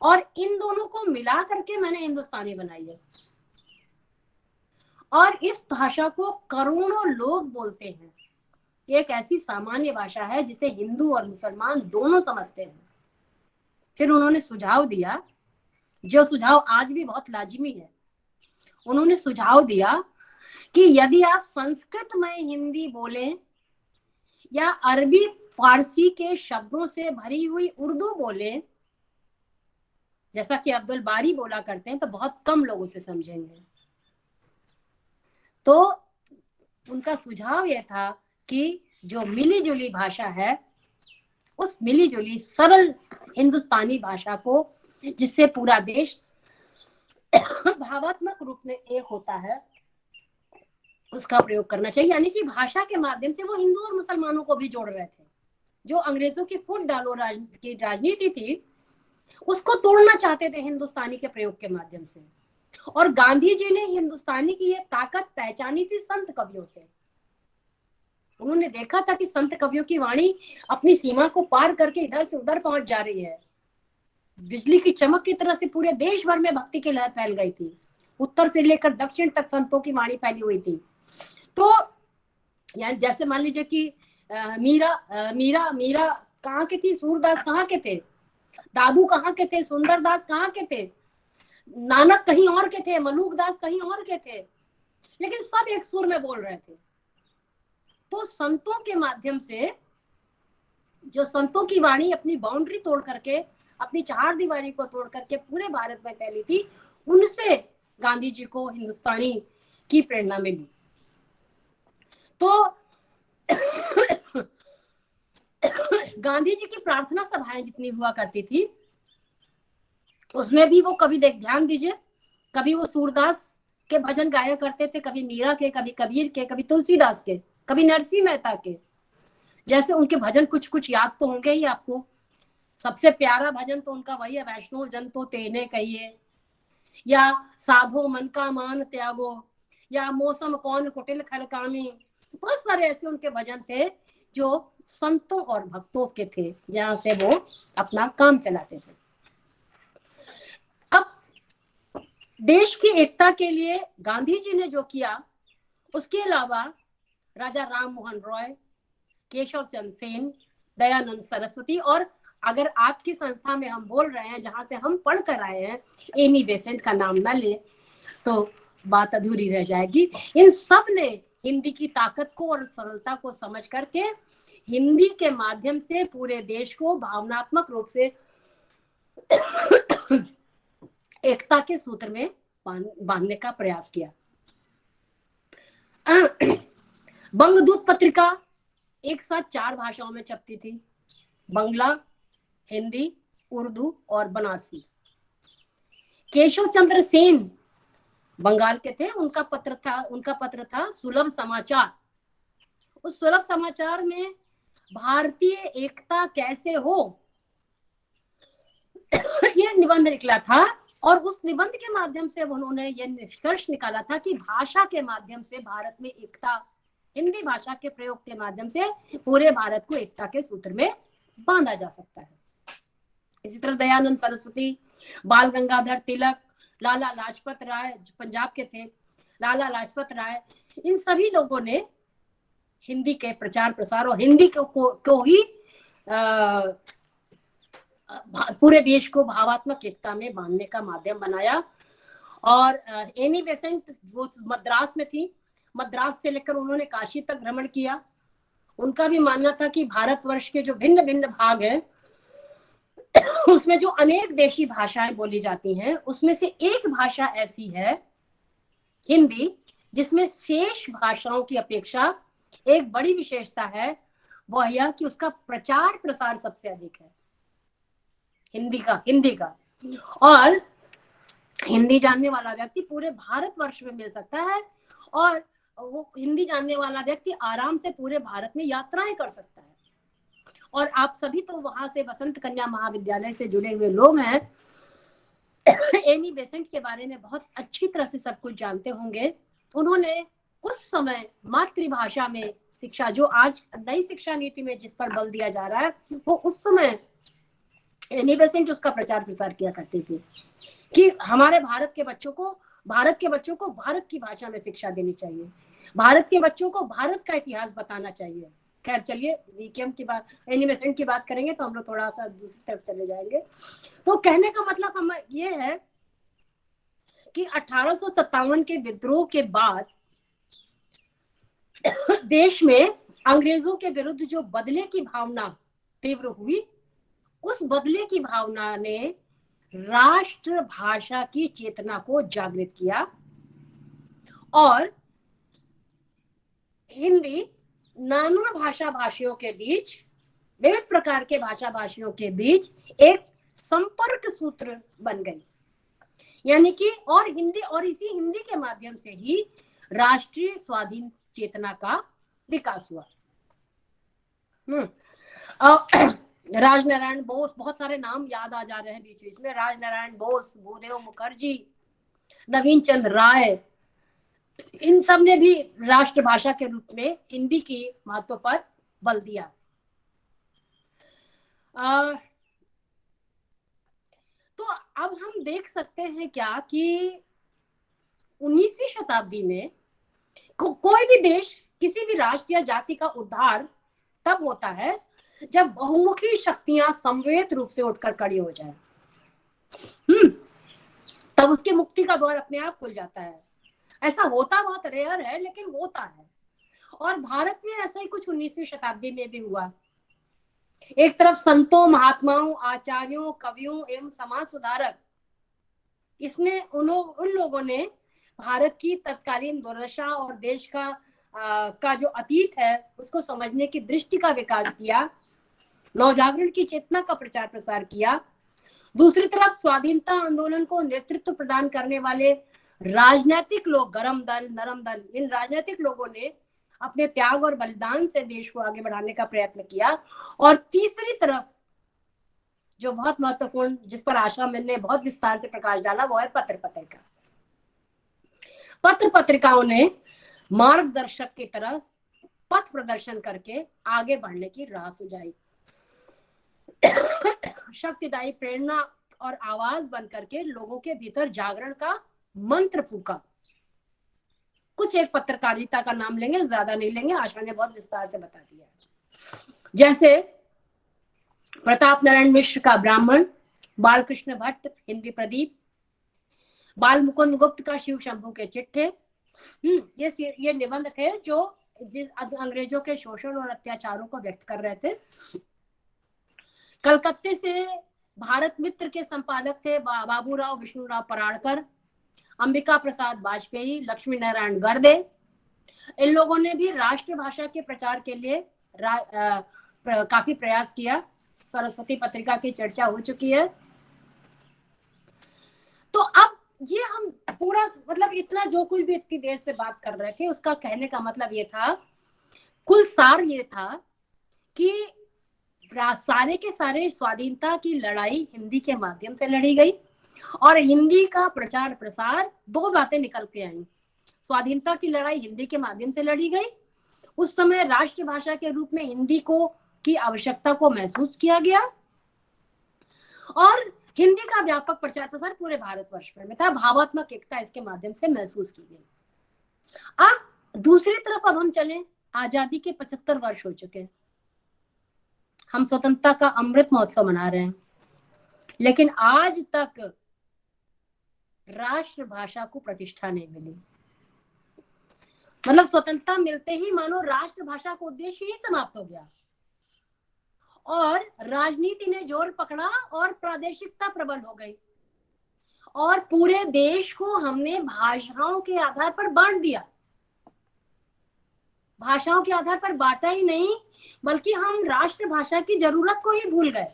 और इन दोनों को मिला करके मैंने हिंदुस्तानी बनाई है। और इस भाषा को करोड़ों लोग बोलते हैं। ये एक ऐसी सामान्य भाषा है जिसे हिंदू और मुसलमान दोनों समझते हैं। फिर उन्होंने सुझाव दिया, जो सुझाव आज भी बहुत लाजिमी है। उन्होंने सुझाव दिया कि यदि आप संस्कृत में हिंदी बोलें या अरबी फारसी के शब्दों से भरी हुई उर्दू बोलें, जैसा कि अब्दुल बारी बोला करते हैं, तो बहुत कम लोग उसे समझेंगे। तो उनका सुझाव यह था कि जो मिली जुली भाषा है, उस मिली जुली सरल हिंदुस्तानी भाषा को, जिससे पूरा देश भावात्मक रूप में एक होता है, उसका प्रयोग करना चाहिए। यानी कि भाषा के माध्यम से वो हिंदू और मुसलमानों को भी जोड़ रहे थे। जो अंग्रेजों की फुट डालो की राजनीति थी, उसको तोड़ना चाहते थे हिंदुस्तानी के प्रयोग के माध्यम से। और गांधी जी ने हिंदुस्तानी की ये ताकत पहचानी थी संत कवियों से। उन्होंने देखा था कि संत कवियों की वाणी अपनी सीमा को पार करके इधर से उधर पहुंच जा रही है। बिजली की चमक की तरह से पूरे देश भर में भक्ति की लहर फैल गई थी। उत्तर से लेकर दक्षिण तक संतों की वाणी फैली हुई थी। तो यानी जैसे मान लीजिए कि मीरा कहाँ के थी, सूरदास कहाँ के थे, दादू कहाँ के थे, सुंदरदास कहाँ के थे, नानक कहीं और के थे, मलूकदास कहीं और के थे, लेकिन सब एक सुर में बोल रहे थे। तो संतों के माध्यम से, जो संतों की वाणी अपनी बाउंड्री तोड़ करके, अपनी चार दीवारी को तोड़ करके पूरे भारत में फैली थी, उनसे गांधी जी को हिंदुस्तानी की प्रेरणा मिली। तो गांधी जी की प्रार्थना सभाएं जितनी हुआ करती थी, उसमें भी वो कभी ध्यान दीजिए, कभी वो सूरदास के भजन गाया करते थे, कभी मीरा के, कभी कबीर के, कभी तुलसीदास के, कभी नरसिंह मेहता के। जैसे उनके भजन कुछ कुछ याद तो होंगे ही आपको। सबसे प्यारा भजन तो उनका वही है, वैष्णो जन तो तेने कहिए, या साधो मन का मान त्यागो, या मौसम कौन कुटिल खड़कामी। बहुत सारे ऐसे उनके भजन थे जो संतों और भक्तों के थे, जहां से वो अपना काम चलाते थे। अब देश की एकता के लिए गांधी जी ने जो किया, उसके अलावा राजा राम मोहन रॉय, केशव चंद्र सेन, दयानंद सरस्वती, और अगर आपकी संस्था में हम बोल रहे हैं, जहां से हम पढ़ कर आए हैं, एनी बेसेंट का नाम न ले तो बात अधूरी रह जाएगी। इन सब ने हिंदी की ताकत को और सरलता को समझ करके हिंदी के माध्यम से पूरे देश को भावनात्मक रूप से एकता के सूत्र में बांधने का प्रयास किया। बंगदूत पत्रिका एक साथ 4 भाषाओं में छपती थी, बंगला, हिंदी, उर्दू और बनारसी। केशव चंद्र सेन बंगाल के थे, उनका पत्र था सुलभ समाचार। उस सुलभ समाचार में भारतीय एकता कैसे हो, यह निबंध निकला था और उस निबंध के माध्यम से उन्होंने ये निष्कर्ष निकाला था कि भाषा के माध्यम से भारत में एकता, हिंदी भाषा के प्रयोग के माध्यम से पूरे भारत को एकता के सूत्र में बांधा जा सकता है। इसी तरह दयानंद सरस्वती, बाल गंगाधर तिलक, लाला लाजपत राय जो पंजाब के थे, लाला लाजपत राय, इन सभी लोगों ने हिंदी के प्रचार प्रसार और हिंदी को ही पूरे देश को भावात्मक एकता में बांधने का माध्यम बनाया। और एनी बेसेंट वो मद्रास में थी, मद्रास से लेकर उन्होंने काशी तक भ्रमण किया। उनका भी मानना था कि भारतवर्ष के जो भिन्न भिन्न भाग हैं उसमें जो अनेक देशी भाषाएं बोली जाती हैं उसमें से एक भाषा ऐसी है हिंदी जिसमें शेष भाषाओं की अपेक्षा एक बड़ी विशेषता है, वह यह कि उसका प्रचार प्रसार सबसे अधिक है हिंदी का। और हिंदी जानने वाला व्यक्ति पूरे भारतवर्ष में मिल सकता है और वो हिंदी जानने वाला व्यक्ति आराम से पूरे भारत में यात्राएं कर सकता है। और आप सभी तो वहां से वसंत कन्या महाविद्यालय से जुड़े हुए लोग हैं, एनी बेसेंट के बारे में बहुत अच्छी तरह से सब कुछ जानते होंगे। उन्होंने उस समय मातृभाषा में शिक्षा, जो आज नई शिक्षा नीति में जिस पर बल दिया जा रहा है, वो उस समय एनी बेसेंट उसका प्रचार प्रसार किया करते थे कि हमारे भारत के बच्चों को भारत की भाषा में शिक्षा देनी चाहिए, भारत के बच्चों को भारत का इतिहास बताना चाहिए। खैर चलिए वीकेएम की बात, एनी बेसेंट की बात करेंगे तो हम लोग थोड़ा सा दूसरी तरफ चले जाएंगे। तो कहने का मतलब हम ये है कि 1857 के विद्रोह के बाद देश में अंग्रेजों के विरुद्ध जो बदले की भावना तीव्र हुई, उस बदले की भावना ने राष्ट्र भाषा की चेतना को जागृत किया और हिंदी नाना भाषा भाषियों के बीच, विविध प्रकार के भाषा भाषियों के बीच एक संपर्क सूत्र बन गई। यानी कि और इसी हिंदी के माध्यम से ही राष्ट्रीय स्वाधीन चेतना का विकास हुआ। राजनारायण बोस, बहुत सारे नाम याद आ जा रहे हैं बीच बीच में, राजनारायण बोस, भूदेव मुखर्जी, नवीन चंद्र राय, इन सब ने भी राष्ट्रभाषा के रूप में हिंदी की महत्व पर बल दिया। तो अब हम देख सकते हैं क्या कि 19वीं शताब्दी में कोई भी देश, किसी भी राष्ट्र या जाति का उद्धार तब होता है जब बहुमुखी शक्तियां समवेत रूप से उठकर खड़ी हो जाए, तब उसकी मुक्ति का द्वार अपने आप खुल जाता है। ऐसा होता बहुत रेयर है लेकिन होता है, और भारत में ऐसा ही कुछ 19वीं शताब्दी में भी हुआ। एक तरफ संतों, महात्माओं, आचार्यों, कवियों एवं समाज सुधारक, इसने उन लोगों ने भारत की तत्कालीन दुर्दशा और देश का जो अतीत है उसको समझने की दृष्टि का विकास किया, नवजागरण की चेतना का प्रचार प्रसार किया। दूसरी तरफ स्वाधीनता आंदोलन को नेतृत्व प्रदान करने वाले राजनीतिक लोग, गरम दल, नरम दल, इन राजनीतिक लोगों ने अपने त्याग और बलिदान से देश को आगे बढ़ाने का प्रयत्न किया। और तीसरी तरफ जो बहुत महत्वपूर्ण, जिस पर आशा मैंने बहुत विस्तार से प्रकाश डाला, वो है पत्र पत्रिका। पत्र पत्रिकाओं ने मार्गदर्शक की तरह पथ प्रदर्शन करके आगे बढ़ने की राह सुझाई, शक्तिदायी प्रेरणा और आवाज बन करके लोगों के भीतर जागरण का मंत्र फूका। कुछ एक पत्रकारिता का नाम लेंगे, ज्यादा नहीं लेंगे, आशा ने बहुत विस्तार से बता दिया। जैसे प्रताप नारायण मिश्र का ब्राह्मण, बालकृष्ण भट्ट हिंदी प्रदीप, बाल मुकुंद गुप्त का शिव शंभू के चिट्ठे, ये निबंध थे जो अंग्रेजों के शोषण और अत्याचारों को व्यक्त कर रहे थे। कलकत्ते से भारत मित्र के संपादक थे बाबूराव विष्णुराव पराड़कर, अंबिका प्रसाद वाजपेयी, लक्ष्मी नारायण गर्दे। इन लोगों ने भी राष्ट्रभाषा के प्रचार के लिए काफी प्रयास किया। सरस्वती पत्रिका की चर्चा हो चुकी है। तो अब ये हम पूरा, मतलब इतना जो कुछ भी इतनी देर से बात कर रहे थे उसका कहने का मतलब ये था, कुल सार ये था कि सारे के सारे स्वाधीनता की लड़ाई हिंदी के माध्यम से लड़ी गई और हिंदी का प्रचार प्रसार, दो बातें निकल के आई। स्वाधीनता की लड़ाई हिंदी के माध्यम से लड़ी गई। उस समय राष्ट्रभाषा के रूप में हिंदी को की आवश्यकता को महसूस किया गया और हिंदी का व्यापक प्रचार प्रसार पूरे भारतवर्ष में था। भावात्मक एकता इसके माध्यम से महसूस की गई। अब दूसरी तरफ अब हम चलें, आजादी के 75 वर्ष हो चुके हैं, हम स्वतंत्रता का अमृत महोत्सव मना रहे हैं, लेकिन आज तक राष्ट्रभाषा को प्रतिष्ठा नहीं मिली। मतलब स्वतंत्रता मिलते ही मानो राष्ट्रभाषा का उद्देश्य ही समाप्त हो गया और राजनीति ने जोर पकड़ा और प्रादेशिकता प्रबल हो गई और पूरे देश को हमने भाषाओं के आधार पर बांट दिया। भाषाओं के आधार पर बांटा ही नहीं, बल्कि हम राष्ट्रभाषा की जरूरत को ही भूल गए।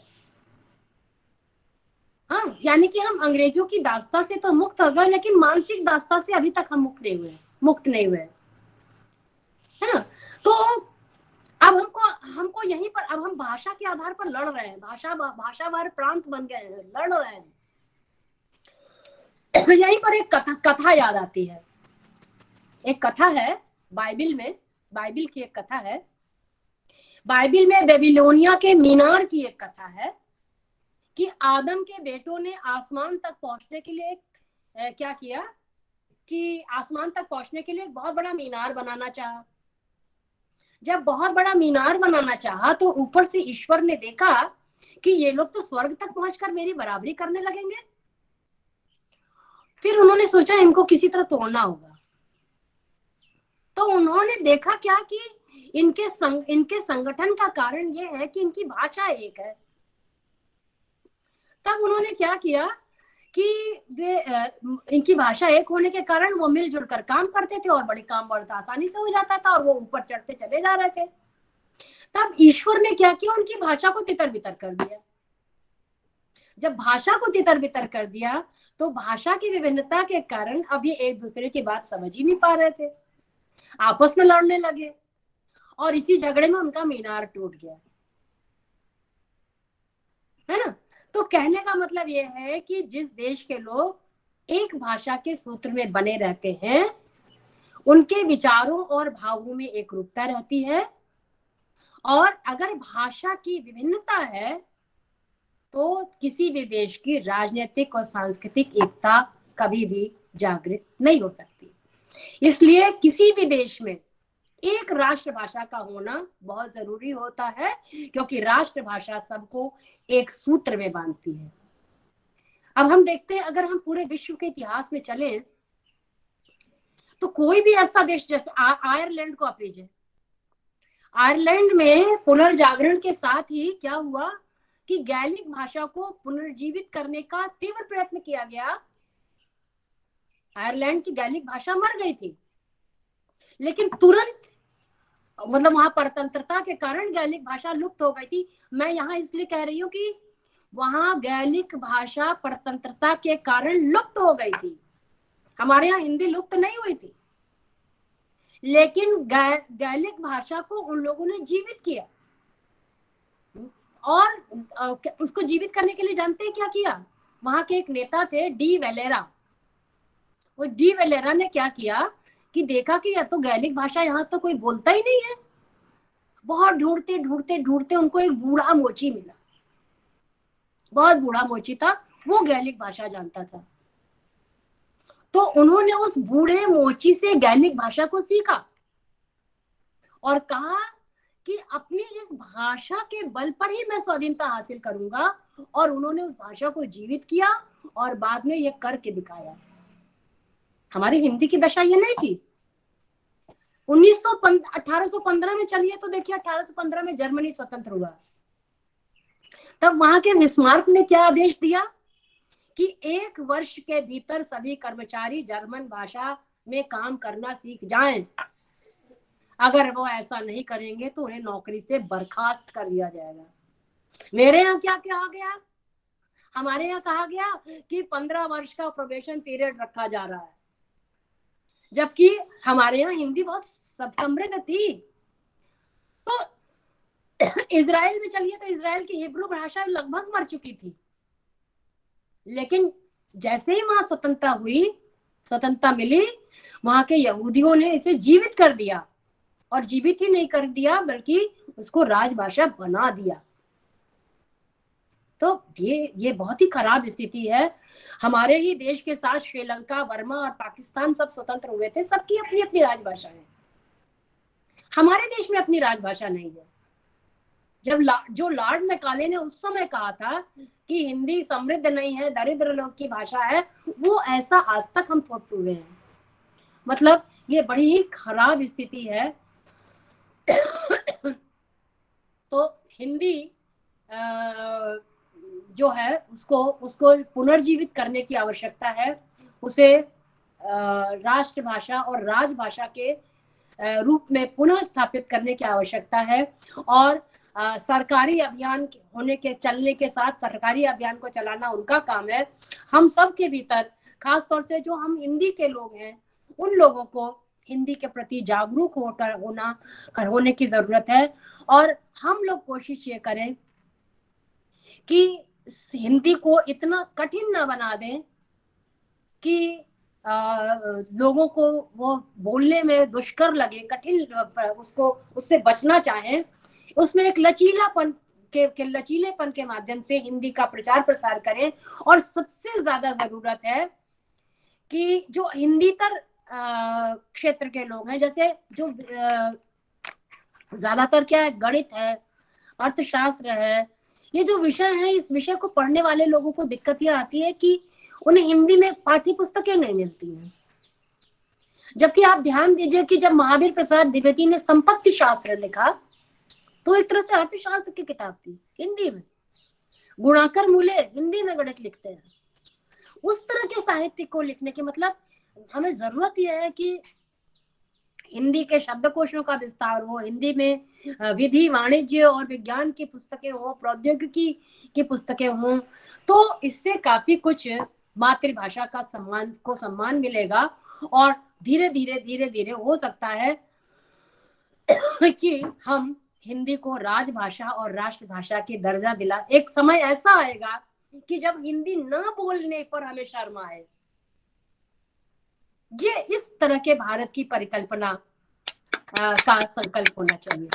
हाँ, यानी कि हम अंग्रेजों की दास्ता से तो मुक्त हो गए, लेकिन मानसिक दास्ता से अभी तक हम मुक्त नहीं हुए, है ना। तो अब हमको यहीं पर, अब हम भाषा के आधार पर लड़ रहे हैं, भाषावार प्रांत बन गए हैं, लड़ रहे हैं। तो यहीं पर एक कथा याद आती है। एक कथा है बाइबिल की एक कथा है। बाइबिल में बेबीलोनिया के मीनार की एक कथा है कि आदम के बेटों ने आसमान तक पहुंचने के लिए क्या किया कि आसमान तक पहुंचने के लिए एक बहुत बड़ा मीनार बनाना चाहा। जब बहुत बड़ा मीनार बनाना चाहा तो ऊपर से ईश्वर ने देखा कि ये लोग तो स्वर्ग तक पहुंचकर मेरी बराबरी करने लगेंगे। फिर उन्होंने सोचा इनको किसी तरह तोड़ना होगा। तो उन्होंने देखा क्या कि इनके संगठन का कारण ये है कि इनकी भाषा एक है। तब उन्होंने क्या किया कि इनकी भाषा एक होने के कारण वो मिलजुल कर काम करते थे और बड़ी काम बहुत आसानी से हो जाता था और वो ऊपर चढ़ते चले जा रहे थे। तब ईश्वर ने क्या किया, उनकी भाषा को तितर बितर कर दिया। जब भाषा को तितर बितर कर दिया तो भाषा की विभिन्नता के कारण अब ये एक दूसरे की बात समझ ही नहीं पा रहे थे, आपस में लड़ने लगे और इसी झगड़े में उनका मीनार टूट गया, है ना। तो कहने का मतलब ये है कि जिस देश के लोग एक भाषा के सूत्र में बने रहते हैं उनके विचारों और भावों में एक रूपता रहती है, और अगर भाषा की विभिन्नता है तो किसी भी देश की राजनीतिक और सांस्कृतिक एकता कभी भी जागृत नहीं हो सकती। इसलिए किसी भी देश में एक राष्ट्रभाषा का होना बहुत जरूरी होता है, क्योंकि राष्ट्रभाषा सबको एक सूत्र में बांधती है। अब हम देखते हैं, अगर हम पूरे विश्व के इतिहास में चलें तो कोई भी ऐसा देश, जैसे आयरलैंड को आप लीजिए, आयरलैंड में पुनर्जागरण के साथ ही क्या हुआ कि गैलिक भाषा को पुनर्जीवित करने का तीव्र प्रयत्न किया गया। आयरलैंड की गैलिक भाषा मर गई थी, लेकिन तुरंत, मतलब वहां परतंत्रता के कारण गैलिक भाषा लुप्त हो गई थी। मैं यहाँ इसलिए कह रही हूँ कि वहां गैलिक भाषा परतंत्रता के कारण लुप्त हो गई थी। हमारे यहाँ हिंदी लुप्त नहीं हुई थी, लेकिन गैलिक भाषा को उन लोगों ने जीवित किया। और उसको जीवित करने के लिए जानते हैं क्या किया? वहां के एक नेता थे डी वेलेरा। वो डी वेलेरा ने क्या किया कि देखा कि या तो गैलिक भाषा यहाँ तो कोई बोलता ही नहीं है। बहुत ढूंढते ढूंढते ढूंढते उनको एक बूढ़ा मोची मिला, बहुत बूढ़ा मोची था, वो गैलिक भाषा जानता था। तो उन्होंने उस बूढ़े मोची से गैलिक भाषा को सीखा और कहा कि अपनी इस भाषा के बल पर ही मैं स्वाधीनता हासिल करूंगा, और उन्होंने उस भाषा को जीवित किया और बाद में ये करके दिखाया। हमारी हिंदी की दशा ये नहीं थी। 1815 में चलिए तो देखिए, 1815 में जर्मनी स्वतंत्र हुआ। तब वहां के बिस्मार्क ने क्या आदेश दिया कि 1 वर्ष के भीतर सभी कर्मचारी जर्मन भाषा में काम करना सीख जाएं। अगर वो ऐसा नहीं करेंगे तो उन्हें नौकरी से बर्खास्त कर दिया जाएगा। मेरे यहाँ क्या कहा गया? हमारे यहाँ कहा गया कि 15 वर्ष का प्रोबेशन पीरियड रखा जा रहा है, जबकि हमारे यहाँ हिंदी बहुत समृद्ध थी। तो इजराइल में चलिए तो इजराइल की हिब्रू भाषा लगभग मर चुकी थी, लेकिन जैसे ही वहां स्वतंत्रता मिली, वहां के यहूदियों ने इसे जीवित कर दिया, और जीवित ही नहीं कर दिया बल्कि उसको राजभाषा बना दिया। तो ये बहुत ही खराब स्थिति है। हमारे ही देश के साथ श्रीलंका, बर्मा और पाकिस्तान सब स्वतंत्र हुए थे, सबकी अपनी अपनी राजभाषा है। हमारे देश में अपनी राजभाषा नहीं है। जब जो लॉर्ड मैकाले ने उस समय कहा था कि हिंदी समृद्ध नहीं है, दरिद्र लोग की भाषा है, वो ऐसा आज तक हम थोप हुए हैं। मतलब ये बड़ी ही खराब स्थिति है। तो हिंदी जो है उसको पुनर्जीवित करने की आवश्यकता है। उसे राष्ट्रभाषा और राजभाषा के रूप में पुनः स्थापित करने की आवश्यकता है। और सरकारी अभियान चलने के साथ सरकारी अभियान को चलाना उनका काम है। हम सब के भीतर, खास तौर से जो हम हिंदी के लोग हैं, उन लोगों को हिंदी के प्रति जागरूक होने की जरूरत है। और हम लोग कोशिश ये करें कि हिंदी को इतना कठिन ना बना दें कि लोगों को वो बोलने में दुष्कर लगे, कठिन, उससे बचना चाहें। उसमें एक लचीलेपन के माध्यम से हिंदी का प्रचार प्रसार करें। और सबसे ज्यादा जरूरत है कि जो हिंदीतर क्षेत्र के लोग हैं, जैसे जो ज्यादातर क्या है, गणित है, अर्थशास्त्र है, ये जो विषय है, इस विषय को पढ़ने वाले लोगों को दिक्कत यह आती है कि उन्हें हिंदी में पाठ्य पुस्तकें नहीं मिलती हैं। जबकि आप ध्यान दीजिए कि जब महावीर प्रसाद द्विवेदी ने संपत्ति शास्त्र लिखा तो एक तरह से अर्थशास्त्र की किताब थी हिंदी में। गुणाकर मूल्य हिंदी में गणित लिखते हैं। उस तरह के साहित्य को लिखने की, मतलब हमें जरूरत यह है कि हिंदी के शब्दकोशों का विस्तार हो, हिंदी में विधि, वाणिज्य और विज्ञान की पुस्तकें हो, प्रौद्योगिकी की पुस्तकें हो। तो इससे काफी कुछ मातृभाषा का सम्मान मिलेगा। और धीरे धीरे हो सकता है कि हम हिंदी को राजभाषा और राष्ट्रभाषा की दर्जा दिला। एक समय ऐसा आएगा कि जब हिंदी न बोलने पर हमें शर्म आए। ये इस तरह के भारत की परिकल्पना का संकल्प होना चाहिए।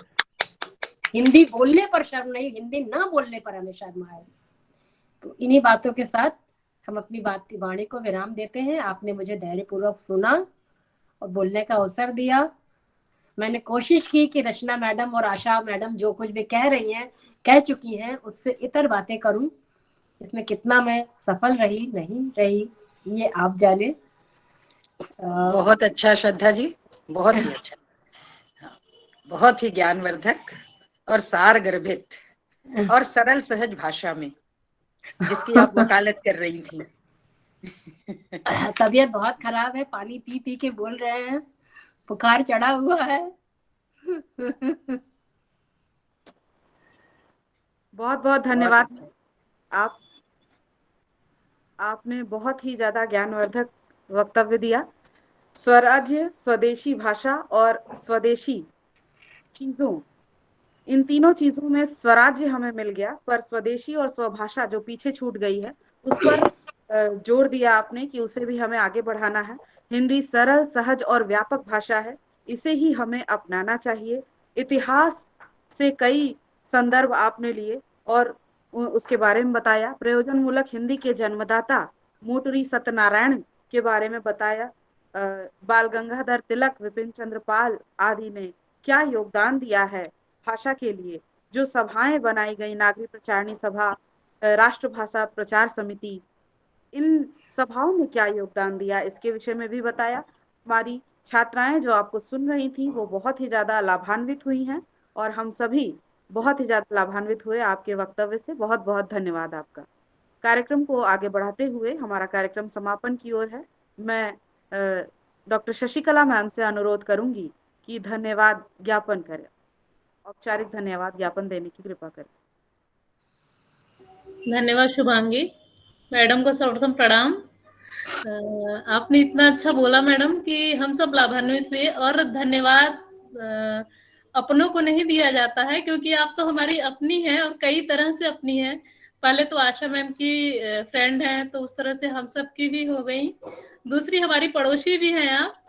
हिंदी बोलने पर शर्म नहीं, हिंदी न बोलने पर हमें शर्म आए। तो इन्हीं बातों के साथ हम अपनी वाणी को विराम देते हैं। आपने मुझे धैर्यपूर्वक सुना और बोलने का अवसर दिया। मैंने कोशिश की कि रचना मैडम और आशा मैडम जो कुछ भी कह चुकी हैं, उससे इतर बातें करूं। इसमें कितना मैं सफल रही नहीं रही ये आप जाने।
बहुत अच्छा श्रद्धा जी, बहुत ही अच्छा, बहुत ही ज्ञानवर्धक और सार गर्भित और सरल सहज भाषा में जिसकी आप वकालत कर रही थी।
तबीयत बहुत खराब है, पानी पी पी के बोल रहे हैं, बुखार चढ़ा हुआ है।
बहुत बहुत धन्यवाद। आपने बहुत ही ज्यादा ज्ञानवर्धक वक्तव्य दिया। स्वराज्य, स्वदेशी भाषा और स्वदेशी चीजों, इन तीनों चीजों में स्वराज्य हमें मिल गया, पर स्वदेशी और स्वभाषा जो पीछे छूट गई है उस पर जोर दिया आपने कि उसे भी हमें आगे बढ़ाना है। हिंदी सरल, सहज और व्यापक भाषा है, इसे ही हमें अपनाना चाहिए। इतिहास से कई संदर्भ आपने लिए और उसके बारे में बताया। प्रयोजन मूलक हिंदी के जन्मदाता मोटरी सत्यनारायण के बारे में बताया। बाल गंगाधर तिलक, विपिन चंद्र पाल आदि ने क्या योगदान दिया है भाषा के लिए। जो सभाएं बनाई गई, नागरिक प्रचारणी सभा, राष्ट्रभाषा प्रचार समिति, इन सभाओं में क्या योगदान दिया, इसके विषय में भी बताया। हमारी छात्राएं जो आपको सुन रही थी वो बहुत ही ज्यादा लाभान्वित हुई हैं और हम सभी बहुत ही ज्यादा लाभान्वित हुए आपके वक्तव्य से। बहुत बहुत धन्यवाद आपका। कार्यक्रम को आगे बढ़ाते हुए हमारा कार्यक्रम समापन की ओर है। मैं डॉक्टर शशिकला मैम से अनुरोध करूंगी कि धन्यवाद ज्ञापन करें, औपचारिक धन्यवाद ज्ञापन देने की कृपा करें।
धन्यवाद शुभांगी मैडम को सर्वप्रथम प्रणाम। आपने इतना अच्छा बोला मैडम कि हम सब लाभान्वित हुए। और धन्यवाद अपनों को नहीं दिया जाता है, क्योंकि आप तो हमारी अपनी हैं और कई तरह से अपनी हैं, पहले तो आशा मैम की फ्रेंड है, तो उस तरह से हम सब की भी हो गई। दूसरी हमारी पड़ोसी भी हैं आप,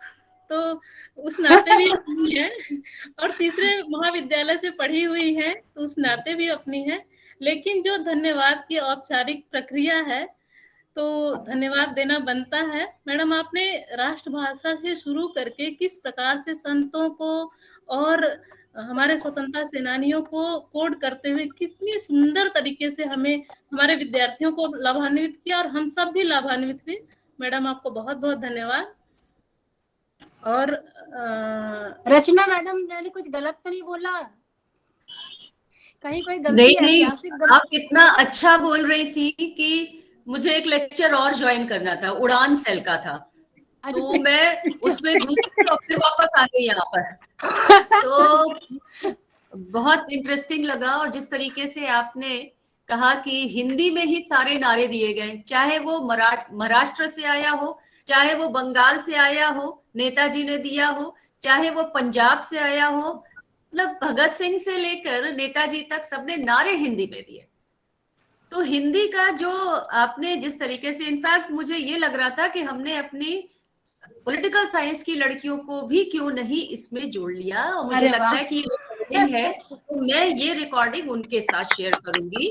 तो उस नाते भी अपनी है। और तीसरे महाविद्यालय से पढ़ी हुई है, तो उस नाते भी अपनी है। लेकिन जो धन्यवाद की औपचारिक प्रक्रिया है, तो धन्यवाद देना बनता है। मैडम, आपने राष्ट्रभाषा से शुरू करके किस प्रकार से संतों को और हमारे स्वतंत्रता सेनानियों को कोड करते हुए कितनी सुंदर तरीके से हमें, हमारे विद्यार्थियों को लाभान्वित किया, और हम सब भी लाभान्वित हुए। मैडम, आपको बहुत बहुत धन्यवाद। और
रचना मैडम, मैंने कुछ गलत तो नहीं बोला? कहीं कोई गलती
नहीं,
ऐतिहासिक
आप इतना अच्छा बोल रही थी कि मुझे एक लेक्चर और ज्वाइन करना था, उड़ान सेल का था, तो मैं उसमें दूसरे टॉपिक वापस आ गई यहाँ पर। तो बहुत इंटरेस्टिंग लगा, और जिस तरीके से आपने कहा कि हिंदी में ही सारे नारे दिए गए, चाहे वो महाराष्ट्र से आया हो, चाहे वो बंगाल से आया हो, नेताजी ने दिया हो, चाहे वो पंजाब से आया हो, मतलब भगत सिंह से लेकर नेताजी तक सबने नारे हिंदी में दिए। तो हिंदी का जो आपने जिस तरीके से, इनफैक्ट मुझे ये लग रहा था कि हमने अपनी पॉलिटिकल साइंस की लड़कियों को भी क्यों नहीं इसमें जोड़ लिया, और मुझे लगता है कि ये रिकॉर्डिंग है, तो मैं ये रिकॉर्डिंग उनके साथ शेयर करूंगी।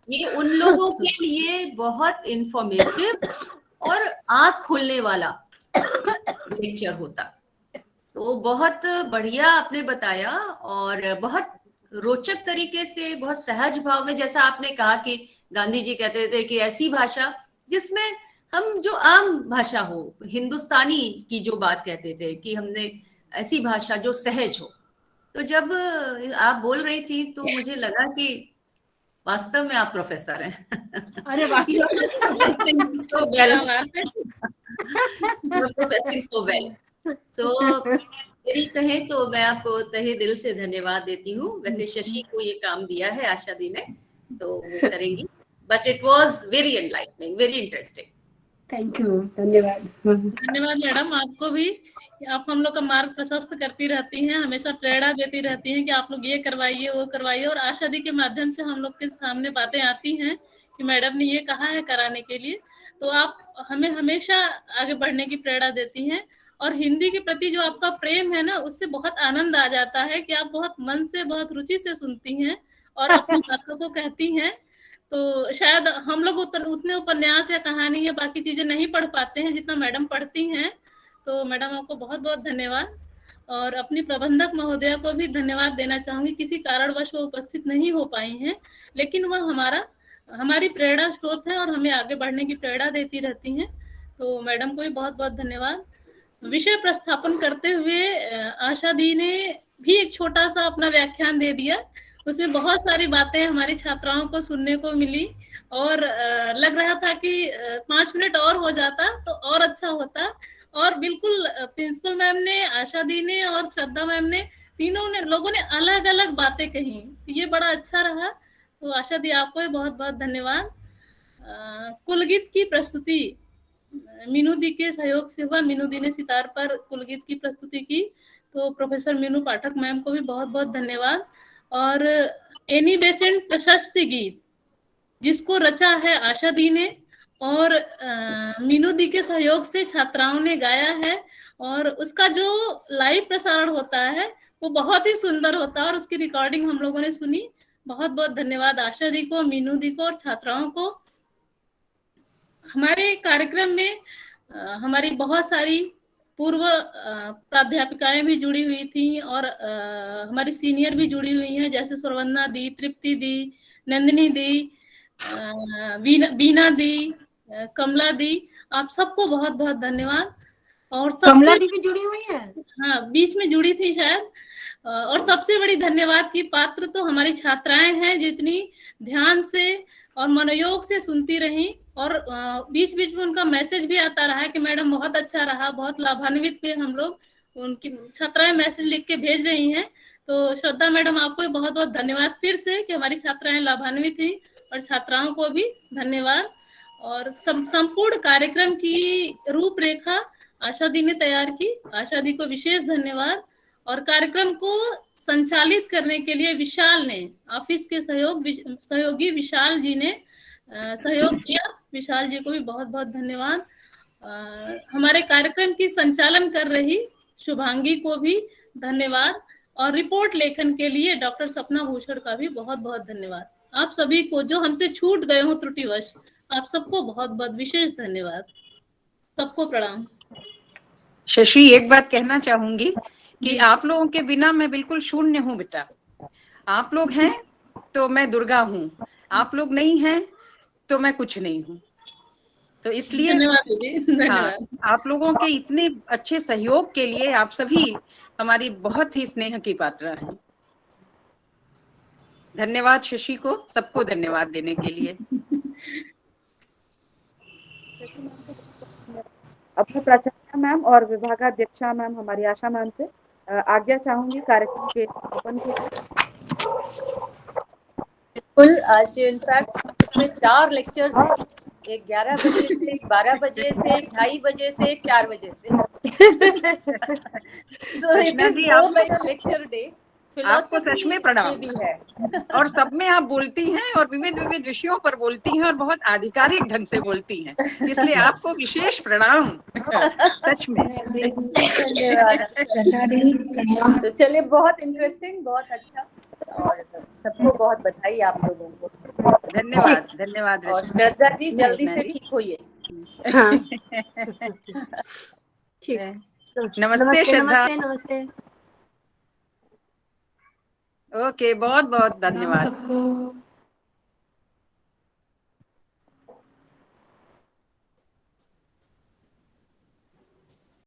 ये उन लोगों के लिए बहुत इंफॉर्मेटिव और आंख खोलने वाला लेक्चर होता। तो बहुत बढ़िया आपने बताया, और बहुत रोचक तरीके से, बहुत सहज भाव में, जैसा आपने कहा कि गांधी जी कहते थे कि ऐसी भाषा जिसमें हम, जो आम भाषा हो, हिंदुस्तानी की जो बात कहते थे कि हमने ऐसी भाषा जो सहज हो। तो जब आप बोल रही थी तो मुझे लगा कि वास्तव में आप प्रोफेसर हैं।
अरे वाह,
प्रोफेसिंग सो वेल। तो मेरी कहें तो मैं आपको तहे दिल से धन्यवाद देती हूँ। वैसे शशि को ये काम दिया है आशा दी ने, तो वो करेंगी, but it was very enlightening, very interesting.
Thank you, धन्यवाद।
धन्यवाद मैडम, आपको भी। आप हम लोग का मार्ग प्रशस्त करती रहती हैं, हमेशा प्रेरणा देती रहती हैं कि आप लोग ये करवाइए, वो करवाइए, और आशा दी के माध्यम से हम लोग के सामने बातें आती हैं कि मैडम ने ये कहा है कराने के लिए, तो आप हमें हमेशा आगे बढ़ने की प्रेरणा देती हैं। और हिंदी के प्रति जो आपका प्रेम है ना, उससे बहुत आनंद आ जाता है कि आप बहुत मन से, बहुत रुचि से सुनती हैं और अपनी बातों को कहती हैं। तो शायद हम लोग उतने उपन्यास या कहानी या बाकी चीजें नहीं पढ़ पाते हैं जितना मैडम पढ़ती हैं। तो मैडम, आपको बहुत बहुत धन्यवाद। और अपनी प्रबंधक महोदया को भी धन्यवाद देना चाहूंगी। किसी कारणवश वो उपस्थित नहीं हो पाई हैं, लेकिन वह हमारी प्रेरणा स्रोत है और हमें आगे बढ़ने की प्रेरणा देती रहती हैं। तो मैडम को भी बहुत बहुत धन्यवाद। विषय प्रस्थापन करते हुए आशा दी ने भी एक छोटा सा अपना व्याख्यान दे दिया। उसमें बहुत सारी बातें हमारी छात्राओं को सुनने को मिली, और लग रहा था कि 5 मिनट और हो जाता तो और अच्छा होता। और बिल्कुल प्रिंसिपल मैम ने, आशा दी ने और श्रद्धा मैम ने, तीनों ने लोगों ने अलग अलग बातें कही, तो ये बड़ा अच्छा रहा। तो आशा दी, आपको भी बहुत बहुत धन्यवाद। कुलगीत की प्रस्तुति मीनू दी के सहयोग से हुआ। मीनू दी ने सितार पर कुलगीत की प्रस्तुति की, तो प्रोफेसर मीनू पाठक मैम को भी बहुत बहुत धन्यवाद। और एनी बेसेंट प्रशस्ति गीत जिसको रचा है आशा दी ने और मीनू दी के सहयोग से छात्राओं ने गाया है, और उसका जो लाइव प्रसारण होता है वो बहुत ही सुंदर होता है, और उसकी रिकॉर्डिंग हम लोगों ने सुनी। बहुत बहुत धन्यवाद आशा दी को, मीनू दी को और छात्राओं को। हमारे कार्यक्रम में हमारी बहुत सारी पूर्व प्राध्यापिकाएं भी जुड़ी हुई थी, और हमारी सीनियर भी जुड़ी हुई हैं, जैसे स्वर्वंदना दी, तृप्ति दी, नंदिनी दी, बीना दी, कमला दी। आप सबको बहुत बहुत धन्यवाद। और
कमला दी भी जुड़ी हुई है?
हाँ, बीच में जुड़ी थी शायद। और सबसे बड़ी धन्यवाद की पात्र तो हमारी छात्राएं हैं, जो इतनी ध्यान से और मनोयोग से सुनती रही, और बीच बीच में उनका मैसेज भी आता रहा कि मैडम बहुत अच्छा रहा, बहुत लाभान्वित हुए हम लोग। उनकी छात्राएं मैसेज लिख के भेज रही हैं। तो श्रद्धा मैडम, आपको बहुत बहुत धन्यवाद फिर से कि हमारी छात्राएं लाभान्वित हुई, और छात्राओं को भी धन्यवाद। और संपूर्ण कार्यक्रम की रूपरेखा आशा दी ने तैयार की, आशा दी को विशेष धन्यवाद। और कार्यक्रम को संचालित करने के लिए विशाल ने, ऑफिस के सहयोगी विशाल जी ने सहयोग किया। विशाल जी को भी बहुत बहुत धन्यवाद। हमारे कार्यक्रम की संचालन कर रही शुभांगी को भी धन्यवाद, और रिपोर्ट लेखन के लिए डॉक्टर सपना भूषण का भी बहुत बहुत धन्यवाद। आप सभी को जो हमसे छूट गए हो त्रुटिवश, आप सबको बहुत बहुत विशेष धन्यवाद। सबको प्रणाम।
शशि, एक बात कहना चाहूंगी कि आप लोगों के बिना मैं बिल्कुल शून्य हूँ बेटा। आप लोग हैं तो मैं दुर्गा हूँ, आप लोग नहीं हैं तो मैं कुछ नहीं हूँ। तो इसलिए
धन्यवाद दीदी, धन्यवाद।
हाँ, आप लोगों के इतने अच्छे सहयोग के लिए आप सभी हमारी बहुत ही स्नेह की पात्र हैं। धन्यवाद शशि को, सबको धन्यवाद देने के लिए।
अपने प्राचार्य मैम और विभागाध्यक्षा मैम हमारी आशा मैम से आज्ञा चाहूंगी कार्यक्रम के ओपन के।
बिल्कुल, आज इनफैक्ट में 4 लेक्चर्स हैं, एक 11 बजे से, एक 12 बजे से, एक 2:30 बजे से, एक 4 बजे से। So it is more like a lecture day.
आपको सच में प्रणाम
भी है।
और सब में आप बोलती हैं और विविध विविध विषयों पर बोलती हैं और बहुत आधिकारिक ढंग से बोलती हैं, इसलिए आपको विशेष प्रणाम। सच में
धन्यवाद। तो चलिए, बहुत इंटरेस्टिंग, बहुत अच्छा, और सबको बहुत बधाई आप लोगों को।
धन्यवाद, धन्यवाद।
और श्रद्धा जी जल्दी से ठीक होइए।
हाँ। ठीक।
नमस्ते श्रद्धा।
नमस्ते।
ओके, बहुत बहुत धन्यवाद।